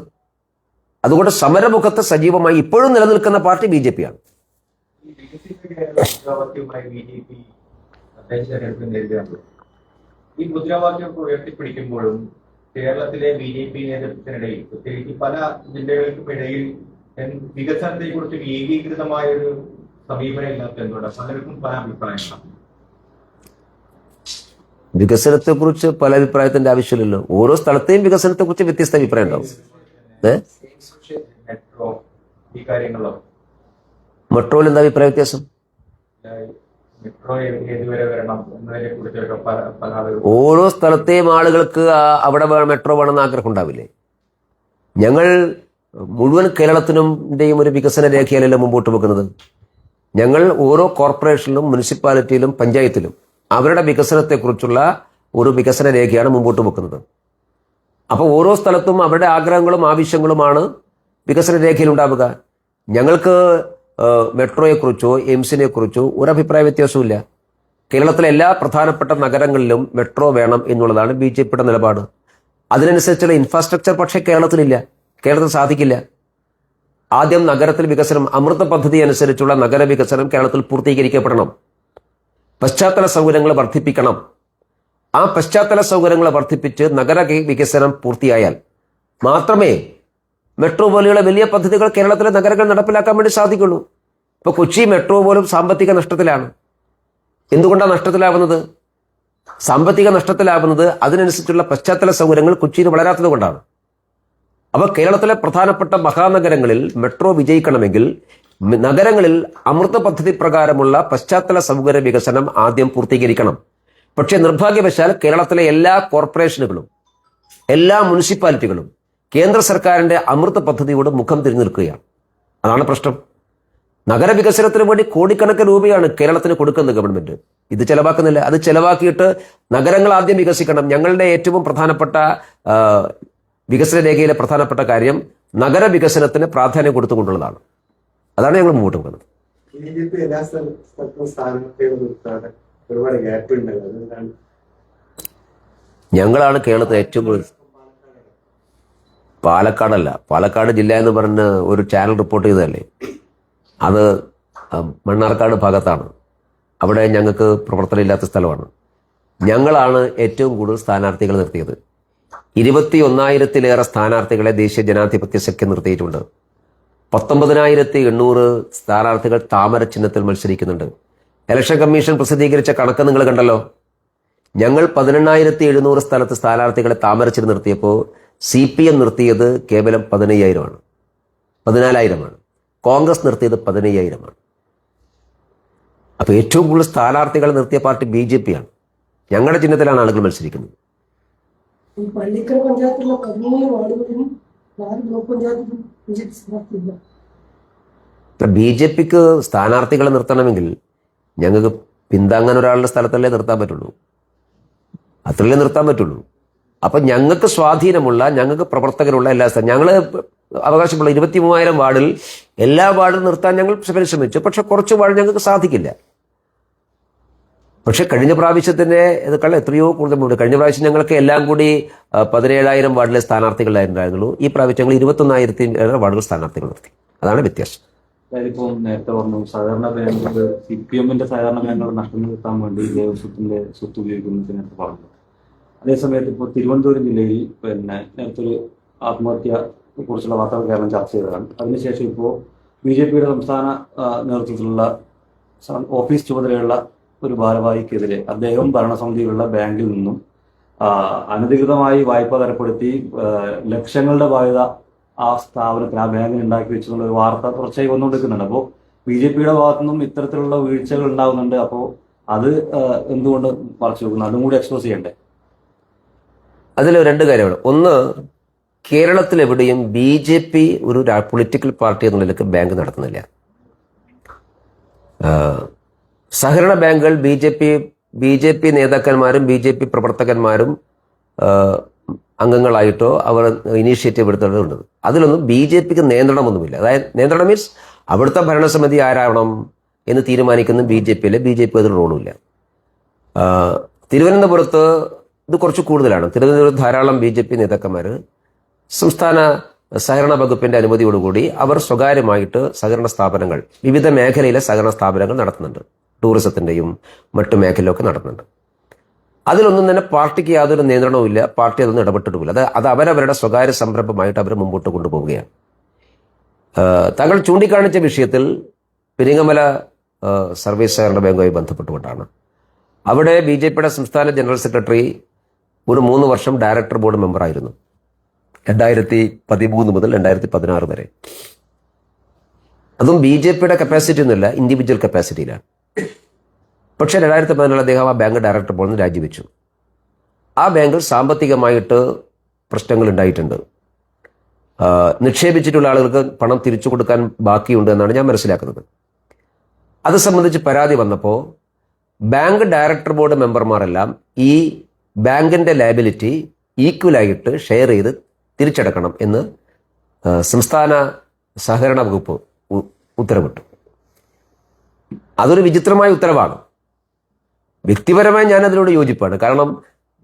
അതുകൊണ്ട് സമരമുഖത്ത് സജീവമായി ഇപ്പോഴും നിലനിൽക്കുന്ന പാർട്ടി BJP ആണ്. ഈ മുദ്രാവാക്യം ഉയർത്തിപ്പിടിക്കുമ്പോഴും കേരളത്തിലെ BJP നേതൃത്വത്തിനിടയിൽ, പ്രത്യേകിച്ച് പല ജില്ലകൾക്കും ഇടയിൽ വികസനത്തെ കുറിച്ച് ഏകീകൃതമായ ഒരു സമീപനം ഇല്ലാത്ത എന്തുകൊണ്ട് പലർക്കും പല അഭിപ്രായങ്ങളാണ്. വികസനത്തെ കുറിച്ച് പല അഭിപ്രായത്തിന്റെ ആവശ്യമില്ലല്ലോ. ഓരോ സ്ഥലത്തെയും വികസനത്തെ കുറിച്ച് വ്യത്യസ്ത അഭിപ്രായം ഉണ്ടാവും. മെട്രോ, ഈ കാര്യങ്ങളോ? മെട്രോയിൽ എന്താ അഭിപ്രായ വ്യത്യാസം? മെട്രോ ഏതുവരെ വരണം എന്നതിനെ കുറിച്ചൊക്കെ പല ആളുകൾ, ഓരോ സ്ഥലത്തെയും ആളുകൾക്ക് അവിടെ മെട്രോ വേണമെന്ന് ആഗ്രഹം ഉണ്ടാവില്ലേ? ഞങ്ങൾ മുഴുവൻ കേരളത്തിനുടെയും ഒരു വികസന രേഖയല്ലല്ലോ മുമ്പോട്ട് വെക്കുന്നത്. ഞങ്ങൾ ഓരോ കോർപ്പറേഷനിലും മുനിസിപ്പാലിറ്റിയിലും പഞ്ചായത്തിലും അവരുടെ വികസനത്തെക്കുറിച്ചുള്ള ഒരു വികസന രേഖയാണ് മുമ്പോട്ട് വെക്കുന്നത്. അപ്പോൾ ഓരോ സ്ഥലത്തും അവരുടെ ആഗ്രഹങ്ങളും ആവശ്യങ്ങളുമാണ് വികസന രേഖയിൽ ഉണ്ടാവുക. ഞങ്ങൾക്ക് മെട്രോയെക്കുറിച്ചോ എയിംസിനെ കുറിച്ചോ ഒരു അഭിപ്രായ വ്യത്യാസവും ഇല്ല. കേരളത്തിലെ എല്ലാ പ്രധാനപ്പെട്ട നഗരങ്ങളിലും മെട്രോ വേണം എന്നുള്ളതാണ് BJPയുടെ നിലപാട്. അതിനനുസരിച്ചുള്ള ഇൻഫ്രാസ്ട്രക്ചർ പക്ഷേ കേരളത്തിലില്ല, കേരളത്തിൽ സാധിക്കില്ല. ആദ്യം നഗരത്തിൽ വികസനം, അമൃത പദ്ധതി അനുസരിച്ചുള്ള നഗര വികസനം കേരളത്തിൽ പൂർത്തീകരിക്കപ്പെടണം. പശ്ചാത്തല സൗകര്യങ്ങൾ വർദ്ധിപ്പിക്കണം. ആ പശ്ചാത്തല സൗകര്യങ്ങൾ വർദ്ധിപ്പിച്ച് നഗര വികസനം പൂർത്തിയായാൽ മാത്രമേ മെട്രോ പോലെയുള്ള വലിയ പദ്ധതികൾ കേരളത്തിലെ നഗരങ്ങൾ നടപ്പിലാക്കാൻ വേണ്ടി സാധിക്കുള്ളൂ. ഇപ്പൊ കൊച്ചി മെട്രോ പോലും സാമ്പത്തിക നഷ്ടത്തിലാണ്. എന്തുകൊണ്ടാണ് നഷ്ടത്തിലാവുന്നത്? സാമ്പത്തിക നഷ്ടത്തിലാവുന്നത് അതിനനുസരിച്ചുള്ള പശ്ചാത്തല സൗകര്യങ്ങൾ കൊച്ചിയിൽ വളരാത്തത് കൊണ്ടാണ്. അപ്പൊ കേരളത്തിലെ പ്രധാനപ്പെട്ട മഹാനഗരങ്ങളിൽ മെട്രോ വിജയിക്കണമെങ്കിൽ നഗരങ്ങളിൽ അമൃത പദ്ധതി പ്രകാരമുള്ള പശ്ചാത്തല സൗകര്യ വികസനം ആദ്യം പൂർത്തീകരിക്കണം. പക്ഷേ നിർഭാഗ്യവശാൽ കേരളത്തിലെ എല്ലാ കോർപ്പറേഷനുകളും എല്ലാ മുനിസിപ്പാലിറ്റികളും കേന്ദ്ര സർക്കാരിന്റെ അമൃത പദ്ധതിയോട് മുഖം തിരിഞ്ഞു നിൽക്കുകയാണ്. അതാണ് പ്രശ്നം. നഗരവികസനത്തിന് വേണ്ടി കോടിക്കണക്കിന് രൂപയാണ് കേരളത്തിന് കൊടുക്കുന്നത് ഗവൺമെന്റ്. ഇത് ചെലവാക്കുന്നില്ല. അത് ചെലവാക്കിയിട്ട് നഗരങ്ങൾ ആദ്യം വികസിക്കണം. ഞങ്ങളുടെ ഏറ്റവും പ്രധാനപ്പെട്ട വികസന രേഖയിലെ പ്രധാനപ്പെട്ട കാര്യം നഗരവികസനത്തിന് പ്രാധാന്യം കൊടുത്തുകൊണ്ടുള്ളതാണ്. അതാണ് ഞങ്ങൾ മുമ്പോട്ട് പോകുന്നത്. BJP എല്ലാ സ്ഥലത്തും സ്ഥാനാർത്ഥികൾ നിർത്താതെ ഒരുപാട് ഗ്യാപ്പ് ഉണ്ടല്ലോ, അതെന്താണ്? ഞങ്ങളാണ് കേരളത്തിൽ ഏറ്റവും കൂടുതൽ. പാലക്കാടല്ല, പാലക്കാട് ജില്ല എന്ന് പറഞ്ഞ് ഒരു ചാനൽ റിപ്പോർട്ട് ചെയ്തതല്ലേ, അത് മണ്ണാർക്കാട് ഭാഗത്താണ്. അവിടെ ഞങ്ങൾക്ക് പ്രവർത്തനമില്ലാത്ത സ്ഥലമാണ്. ഞങ്ങളാണ് ഏറ്റവും കൂടുതൽ സ്ഥാനാർത്ഥികൾ നിർത്തിയത്. 21,000-ലേറെ സ്ഥാനാർത്ഥികളെ ദേശീയ ജനാധിപത്യ സഖ്യം നിർത്തിയിട്ടുണ്ട്. 19,800 സ്ഥാനാർത്ഥികൾ താമര ചിഹ്നത്തിൽ മത്സരിക്കുന്നുണ്ട്. ഇലക്ഷൻ കമ്മീഷൻ പ്രസിദ്ധീകരിച്ച കണക്ക് നിങ്ങൾ കണ്ടല്ലോ. ഞങ്ങൾ 18,700 സ്ഥലത്ത് സ്ഥാനാർത്ഥികളെ താമര ചിഹ്നം നിർത്തിയപ്പോൾ CPM നിർത്തിയത് കേവലം 14,000-ആണ്. കോൺഗ്രസ് നിർത്തിയത് 15,000-ആണ്. അപ്പൊ ഏറ്റവും കൂടുതൽ സ്ഥാനാർത്ഥികൾ നിർത്തിയ പാർട്ടി BJP ആണ്. ഞങ്ങളുടെ ചിഹ്നത്തിലാണ് ആളുകൾ മത്സരിക്കുന്നത്. പള്ളിക്കര പഞ്ചായത്തിലെ 17 വാർഡുകളിലും 4 ബ്ലോക്ക് പഞ്ചായത്തിലും BJP സ്ഥാനാർത്ഥിയില്ല. BJPക്ക് സ്ഥാനാർത്ഥികളെ നിർത്തണമെങ്കിൽ ഞങ്ങൾക്ക് പിന്താങ്ങാൻ ഒരാളുടെ സ്ഥലത്തല്ലേ നിർത്താൻ പറ്റുള്ളൂ, അത്രയല്ലേ നിർത്താൻ പറ്റുള്ളൂ. അപ്പൊ ഞങ്ങൾക്ക് സ്വാധീനമുള്ള, ഞങ്ങൾക്ക് പ്രവർത്തകരുള്ള എല്ലാ സ്ഥലം ഞങ്ങൾ അവകാശമുള്ള 23,000 വാർഡിൽ എല്ലാ വാർഡിൽ നിർത്താൻ ഞങ്ങൾ പരിശ്രമിച്ചു. പക്ഷെ കുറച്ച് വാർഡ് ഞങ്ങൾക്ക് സാധിക്കില്ല. പക്ഷെ കഴിഞ്ഞ പ്രാവശ്യത്തിന്റെ ഇതൊക്കെ എത്രയോ കൂടുതൽ. കഴിഞ്ഞ പ്രാവശ്യം ഞങ്ങൾക്ക് എല്ലാം കൂടി 17,000 വാർഡിലെ സ്ഥാനാർത്ഥികളായിരുന്നുള്ളൂ. ഈ പ്രാവശ്യം ഞങ്ങൾ 21,000 വാർഡുകൾ സ്ഥാനാർത്ഥികൾ നിർത്തി. അതാണ് വ്യത്യാസം. ഇപ്പം നേരത്തെ പറഞ്ഞു സഹകരണ ബാങ്കുകൾ CPM-ന്റെ സഹകരണ ബാങ്കുകൾ നഷ്ടം നിർത്താൻ വേണ്ടി ദേവസ്വത്തിന്റെ സ്വത്ത് ഉപയോഗിക്കുന്നതിന് നേരത്തെ പറഞ്ഞു. അതേസമയത്ത് ഇപ്പോൾ തിരുവനന്തപുരം ജില്ലയിൽ നേരത്തെ ഒരു ആത്മഹത്യ കുറിച്ചുള്ള വാർത്തകൾ കേരളം ചർച്ച ചെയ്തതാണ്. അതിനുശേഷം ഇപ്പോൾ BJPയുടെ സംസ്ഥാന നേതൃത്വത്തിലുള്ള ഓഫീസ് ചുമതലയുള്ള ഒരു ഭാരവാഹിക്കെതിരെ അദ്ദേഹം ഭരണസമിതിയിലുള്ള ബാങ്കിൽ നിന്നും അനധികൃതമായി വായ്പ തരപ്പെടുത്തി ലക്ഷങ്ങളുടെ ബാധ്യത ആ സ്ഥാപനത്തിന്, ആ ബാങ്കിന് ഉണ്ടാക്കി വെച്ചെന്നുള്ള ഒരു വാർത്ത തുടർച്ചയായി വന്നുകൊണ്ടിരിക്കുന്നുണ്ട്. അപ്പോൾ BJPയുടെ ഭാഗത്തു നിന്നും ഇത്തരത്തിലുള്ള വീഴ്ചകൾ ഉണ്ടാകുന്നുണ്ട്. അപ്പോൾ അത് എന്തുകൊണ്ട് മറച്ചു വെക്കുന്നു? അതും കൂടി എക്സ്പോസ് ചെയ്യണ്ടേ? അതിൽ രണ്ട് കാര്യമാണ്. ഒന്ന്, കേരളത്തിൽ എവിടെയും BJP ഒരു പൊളിറ്റിക്കൽ പാർട്ടി എന്ന നിലയ്ക്ക് ബാങ്ക് നടത്തുന്നില്ല. സഹകരണ ബാങ്കുകൾ BJP നേതാക്കന്മാരും BJP പ്രവർത്തകന്മാരും അംഗങ്ങളായിട്ടോ അവർ ഇനീഷ്യേറ്റീവ് എടുത്തിട്ടുണ്ട്. അതിലൊന്നും BJPക്ക് നിയന്ത്രണമൊന്നുമില്ല. അതായത് നിയന്ത്രണം മീൻസ് അവിടുത്തെ ഭരണസമിതി ആരാവണം എന്ന് തീരുമാനിക്കുന്ന BJP അതിൽ റോളുമില്ല. തിരുവനന്തപുരത്ത് ഇത് കുറച്ച് കൂടുതലാണ്. തിരുവനന്തപുരത്ത് ധാരാളം BJP നേതാക്കന്മാർ സംസ്ഥാന സഹകരണ വകുപ്പിന്റെ അനുമതിയോടുകൂടി അവർ സ്വകാര്യമായിട്ട് സഹകരണ സ്ഥാപനങ്ങൾ, വിവിധ മേഖലയിലെ സഹകരണ സ്ഥാപനങ്ങൾ നടത്തുന്നുണ്ട്. ടൂറിസത്തിന്റെയും മറ്റു മേഖലയിലൊക്കെ നടത്തുന്നുണ്ട്. അതിലൊന്നും തന്നെ പാർട്ടിക്ക് യാതൊരു നിയന്ത്രണവും ഇല്ല. പാർട്ടി അതൊന്നും ഇടപെട്ടിട്ടുമില്ല. അത് അവരവരുടെ സ്വകാര്യ സംരംഭമായിട്ട് അവർ മുമ്പോട്ട് കൊണ്ടുപോവുകയാണ്. താങ്കൾ ചൂണ്ടിക്കാണിച്ച വിഷയത്തിൽ പെരിങ്ങമല സർവീസ് സഹകരണ ബാങ്കുമായി ബന്ധപ്പെട്ടുകൊണ്ടാണ്. അവിടെ BJPയുടെ സംസ്ഥാന ജനറൽ സെക്രട്ടറി ഒരു 3 വർഷം ഡയറക്ടർ ബോർഡ് മെമ്പറായിരുന്നു, 2013 മുതൽ 2016 വരെ. അതും BJPയുടെ കപ്പാസിറ്റി ഒന്നുമില്ല, ഇൻഡിവിജ്വൽ കപ്പാസിറ്റിയിലാണ്. പക്ഷേ 2014 അദ്ദേഹം ആ ബാങ്ക് ഡയറക്ടർ ബോർഡിൽ നിന്ന് രാജിവെച്ചു. ആ ബാങ്കിൽ സാമ്പത്തികമായിട്ട് പ്രശ്നങ്ങൾ ഉണ്ടായിട്ടുണ്ട്. നിക്ഷേപിച്ചിട്ടുള്ള ആളുകൾക്ക് പണം തിരിച്ചു കൊടുക്കാൻ ബാക്കിയുണ്ട് എന്നാണ് ഞാൻ മനസ്സിലാക്കുന്നത്. അത് സംബന്ധിച്ച് പരാതി വന്നപ്പോൾ ബാങ്ക് ഡയറക്ടർ ബോർഡ് മെമ്പർമാരെല്ലാം ഈ ബാങ്കിന്റെ ലയബിലിറ്റി ഈക്വലായിട്ട് ഷെയർ ചെയ്ത് തിരിച്ചടക്കണം എന്ന് സംസ്ഥാന സഹകരണ വകുപ്പ് ഉത്തരവിട്ടു. അതൊരു വിചിത്രമായ ഉത്തരവാണ്. വ്യക്തിപരമായി ഞാൻ അതിനോട് യോജിപ്പാണ്. കാരണം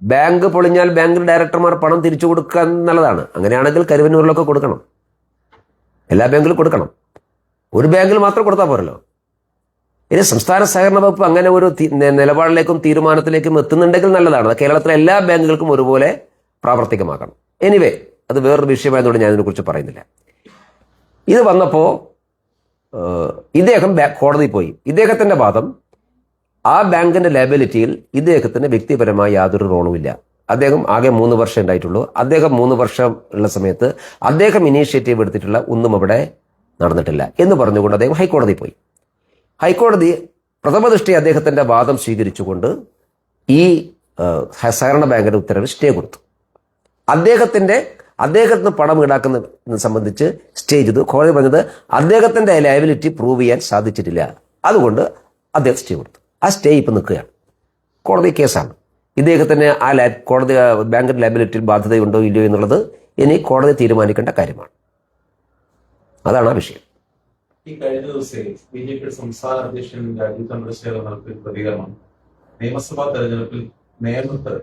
ബാങ്ക് പൊളിഞ്ഞാൽ ബാങ്ക് ഡയറക്ടർമാർ പണം തിരിച്ചു കൊടുക്കാൻ എന്നുള്ളതാണ്. അങ്ങനെയാണെങ്കിൽ കരുവന്നൂരിലൊക്കെ കൊടുക്കണം, എല്ലാ ബാങ്കിലും കൊടുക്കണം. ഒരു ബാങ്കിൽ മാത്രം കൊടുത്താൽ പോരല്ലോ. ഇനി സംസ്ഥാന സഹകരണ വകുപ്പ് അങ്ങനെ ഒരു നിലപാടിലേക്കും തീരുമാനത്തിലേക്കും എത്തുന്നുണ്ടെങ്കിൽ നല്ലതാണ്. കേരളത്തിലെ എല്ലാ ബാങ്കുകൾക്കും ഒരുപോലെ പ്രാവർത്തികമാക്കണം. എനിവേ, അത് വേറൊരു വിഷയമായതുകൊണ്ട് ഞാൻ ഇതിനെക്കുറിച്ച് പറയുന്നില്ല. ഇത് വന്നപ്പോൾ ഇദ്ദേഹം കോടതിയിൽ പോയി. ഇദ്ദേഹത്തിന്റെ വാദം ആ ബാങ്കിന്റെ ലയബിലിറ്റിയിൽ ഇദ്ദേഹത്തിന് വ്യക്തിപരമായ യാതൊരു റോളുമില്ല. അദ്ദേഹം ആകെ 3 വർഷം ഉണ്ടായിട്ടുള്ളൂ. അദ്ദേഹം 3 വർഷം ഉള്ള സമയത്ത് അദ്ദേഹം ഇനീഷ്യേറ്റീവ് എടുത്തിട്ടുള്ള ഒന്നും അവിടെ നടന്നിട്ടില്ല എന്ന് പറഞ്ഞുകൊണ്ട് അദ്ദേഹം ഹൈക്കോടതിയിൽ പോയി. ഹൈക്കോടതി പ്രഥമ ദൃഷ്ടി അദ്ദേഹത്തിന്റെ വാദം സ്വീകരിച്ചുകൊണ്ട് ഈ സഹകരണ ബാങ്കിന്റെ ഉത്തരവ് സ്റ്റേ കൊടുത്തു. അദ്ദേഹത്തിന് പണം ഈടാക്കുന്നത് സംബന്ധിച്ച് സ്റ്റേ ചെയ്തു. കോടതി പറഞ്ഞത് അദ്ദേഹത്തിന്റെ ലയബിലിറ്റി പ്രൂവ് ചെയ്യാൻ സാധിച്ചിട്ടില്ല, അതുകൊണ്ട് അദ്ദേഹം സ്റ്റേ കൊടുത്തു. ആ സ്റ്റേ ഇപ്പം നിൽക്കുകയാണ്. കോടതി കേസാണ്. ഇദ്ദേഹത്തിന് ആ കോടതി ബാങ്കിന്റെ ലയബിലിറ്റിയിൽ ബാധ്യതയുണ്ടോ ഇല്ലയോ എന്നുള്ളത് ഇനി കോടതി തീരുമാനിക്കേണ്ട കാര്യമാണ്. അതാണ് ആ വിഷയം. ഈ കഴിഞ്ഞ ദിവസം BJP സംസ്ഥാന അധ്യക്ഷൻ രാജീവ് ചന്ദ്രശേഖർ നടത്തിയ പ്രതികരണം, നിയമസഭാ തെരഞ്ഞെടുപ്പിൽ നേമത്ത്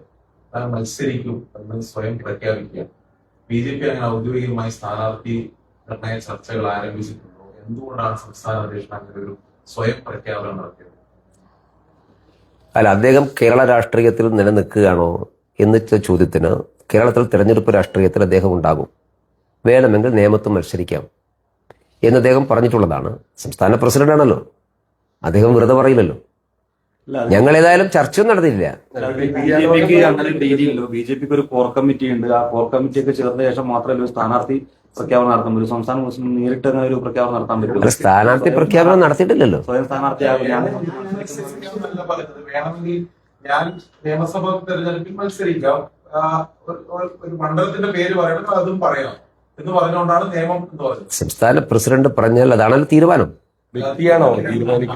മത്സരിക്കും എന്ന് സ്വയം പ്രഖ്യാപിക്കുക. BJP അങ്ങനെ ഔദ്യോഗികമായി സ്ഥാനാർത്ഥി നിർണയ ചർച്ചകൾ ആരംഭിച്ചിട്ടുണ്ടോ? എന്തുകൊണ്ടാണ് സംസ്ഥാന അധ്യക്ഷൻ അങ്ങനെ ഒരു സ്വയം പ്രഖ്യാപനം നടത്തിയത്? അല്ല, അദ്ദേഹം കേരള രാഷ്ട്രീയത്തിൽ നിലനിൽക്കുകയാണോ എന്ന ചോദ്യത്തിന് കേരളത്തിൽ തെരഞ്ഞെടുപ്പ് രാഷ്ട്രീയത്തിൽ അദ്ദേഹം ഉണ്ടാകും, വേണമെങ്കിൽ നേമത്ത് മത്സരിക്കാം എന്ന് അദ്ദേഹം പറഞ്ഞിട്ടുള്ളതാണ്. സംസ്ഥാന പ്രസിഡന്റാണല്ലോ, അദ്ദേഹം വെറുതെ പറയില്ലല്ലോ. ഞങ്ങൾ ഏതായാലും ചർച്ചയൊന്നും നടത്തിയില്ല. BJPക്ക് അങ്ങനെ രീതിയിലോ, BJPക്ക് ഒരു കോർ കമ്മിറ്റി ഉണ്ട്. ആ കോർ കമ്മിറ്റിയൊക്കെ ചേർന്ന ശേഷം മാത്രമല്ല ഒരു സ്ഥാനാർത്ഥി പ്രഖ്യാപനം നടത്താൻ പറ്റും. സംസ്ഥാന പ്രസിഡന്റ് നേരിട്ട് അങ്ങനെ ഒരു പ്രഖ്യാപനം നടത്താൻ പറ്റും. സ്ഥാനാർത്ഥി പ്രഖ്യാപനം നടത്തിയിട്ടില്ലല്ലോ. സ്വയം സ്ഥാനാർത്ഥിയാകും. വേണമെങ്കിൽ ഞാൻ നിയമസഭാ തെരഞ്ഞെടുപ്പിൽ മത്സരിക്കാം, ഒരു മണ്ഡലത്തിന്റെ പേര് പറയണം, അതും പറയാം എന്ന് പറഞ്ഞുകൊണ്ടാണ് നിയമം എന്ന് പറഞ്ഞത്. സംസ്ഥാന പ്രസിഡന്റ് പറഞ്ഞാൽ അതാണല്ലോ തീരുമാനം.